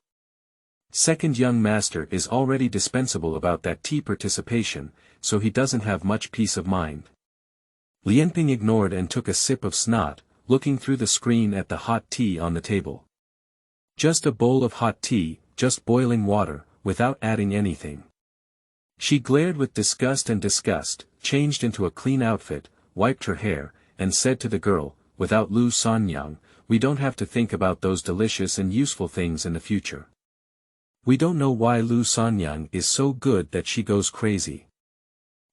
Second young master is already dispensable about that tea participation, so he doesn't have much peace of mind. Lianping ignored and took a sip of snot, looking through the screen at the hot tea on the table. Just a bowl of hot tea, just boiling water, without adding anything. She glared with disgust and disgust, changed into a clean outfit, wiped her hair, and said to the girl, without Lu Sanyang, we don't have to think about those delicious and useful things in the future. We don't know why Lu Sanyang is so good that she goes crazy.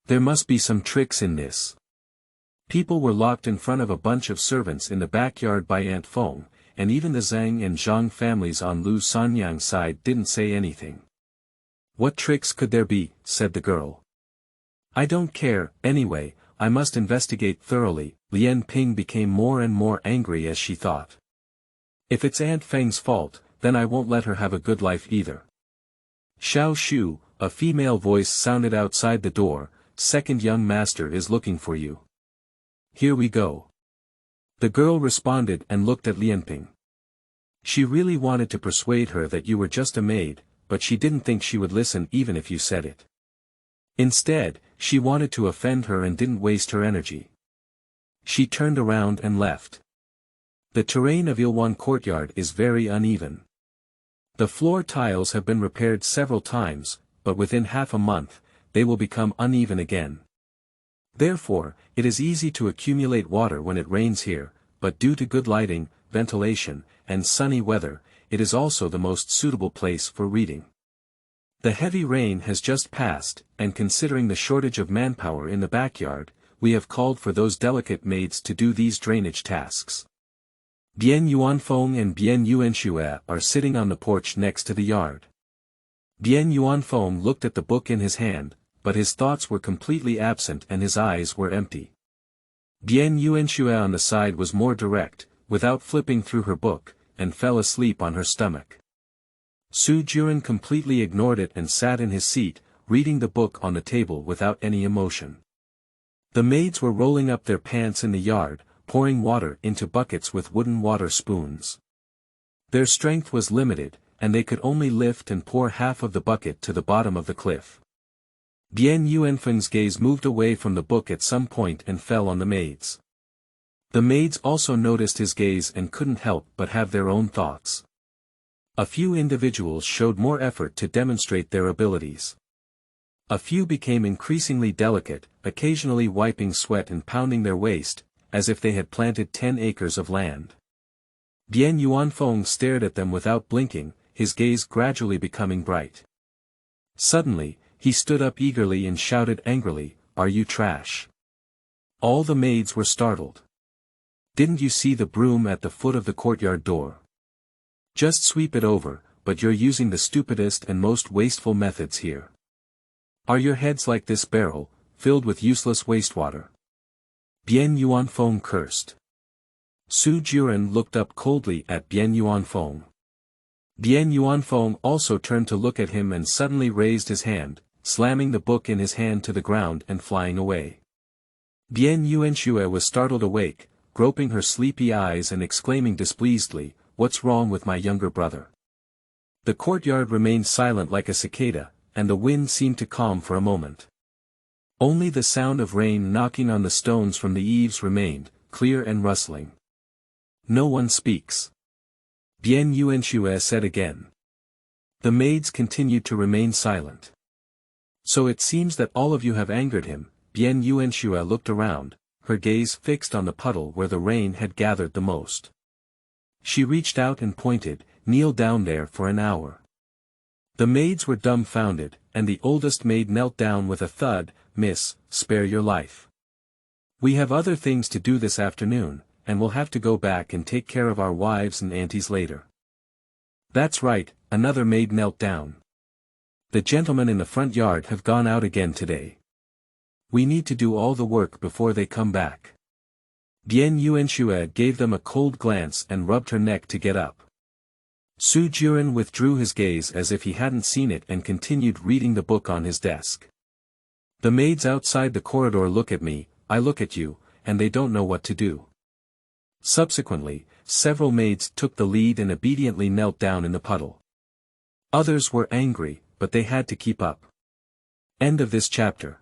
There must be some tricks in this. People were locked in front of a bunch of servants in the backyard by Aunt Feng, and even the Zhang and Zhang families on Lu Sanyang's side didn't say anything. What tricks could there be, said the girl. I don't care, anyway, I must investigate thoroughly. Lianping became more and more angry as she thought. If it's Aunt Feng's fault, then I won't let her have a good life either. Xiao Shu, a female voice sounded outside the door, second young master is looking for you. Here we go. The girl responded and looked at Lianping. She really wanted to persuade her that you were just a maid, but she didn't think she would listen even if you said it. Instead, she wanted to offend her and didn't waste her energy. She turned around and left. The terrain of Ilwan courtyard is very uneven. The floor tiles have been repaired several times, but within half a month, they will become uneven again. Therefore, it is easy to accumulate water when it rains here, but due to good lighting, ventilation, and sunny weather, it is also the most suitable place for reading. The heavy rain has just passed, and considering the shortage of manpower in the backyard, we have called for those delicate maids to do these drainage tasks. Bian Yuanfeng and Bian Yuanxue are sitting on the porch next to the yard. Bian Yuanfeng looked at the book in his hand, but his thoughts were completely absent and his eyes were empty. Bian Yuanxue on the side was more direct, without flipping through her book, and fell asleep on her stomach. Su Jiren completely ignored it and sat in his seat, reading the book on the table without any emotion. The maids were rolling up their pants in the yard, pouring water into buckets with wooden water spoons. Their strength was limited, and they could only lift and pour half of the bucket to the bottom of the cliff. Bian Yuanfeng's gaze moved away from the book at some point and fell on the maids. The maids also noticed his gaze and couldn't help but have their own thoughts. A few individuals showed more effort to demonstrate their abilities. A few became increasingly delicate, occasionally wiping sweat and pounding their waist, as if they had planted 10 acres of land. Bian Yuanfeng stared at them without blinking, his gaze gradually becoming bright. Suddenly, he stood up eagerly and shouted angrily, "Are you trash?" All the maids were startled. "Didn't you see the broom at the foot of the courtyard door? Just sweep it over, but you're using the stupidest and most wasteful methods here. Are your heads like this barrel, filled with useless wastewater?" Bian Yuanfeng cursed. Su Jiren looked up coldly at Bian Yuanfeng. Bian Yuanfeng also turned to look at him and suddenly raised his hand, slamming the book in his hand to the ground and flying away. Bian Yuanxue was startled awake, groping her sleepy eyes and exclaiming displeasedly, "What's wrong with my younger brother?" The courtyard remained silent like a cicada, and the wind seemed to calm for a moment. Only the sound of rain knocking on the stones from the eaves remained, clear and rustling. "No one speaks," Bian Yuanxue said again. The maids continued to remain silent. "So it seems that all of you have angered him." Bian Yuanxue looked around, her gaze fixed on the puddle where the rain had gathered the most. She reached out and pointed, "Kneel down there for an hour." The maids were dumbfounded, and the oldest maid knelt down with a thud. "Miss, spare your life. We have other things to do this afternoon, and we'll have to go back and take care of our wives and aunties later." "That's right," another maid knelt down. "The gentlemen in the front yard have gone out again today. We need to do all the work before they come back." Bian Yuanxue gave them a cold glance and rubbed her neck to get up. Su Jiren withdrew his gaze as if he hadn't seen it and continued reading the book on his desk. "The maids outside the corridor look at me, I look at you, and they don't know what to do." Subsequently, several maids took the lead and obediently knelt down in the puddle. Others were angry, but they had to keep up. End of this chapter.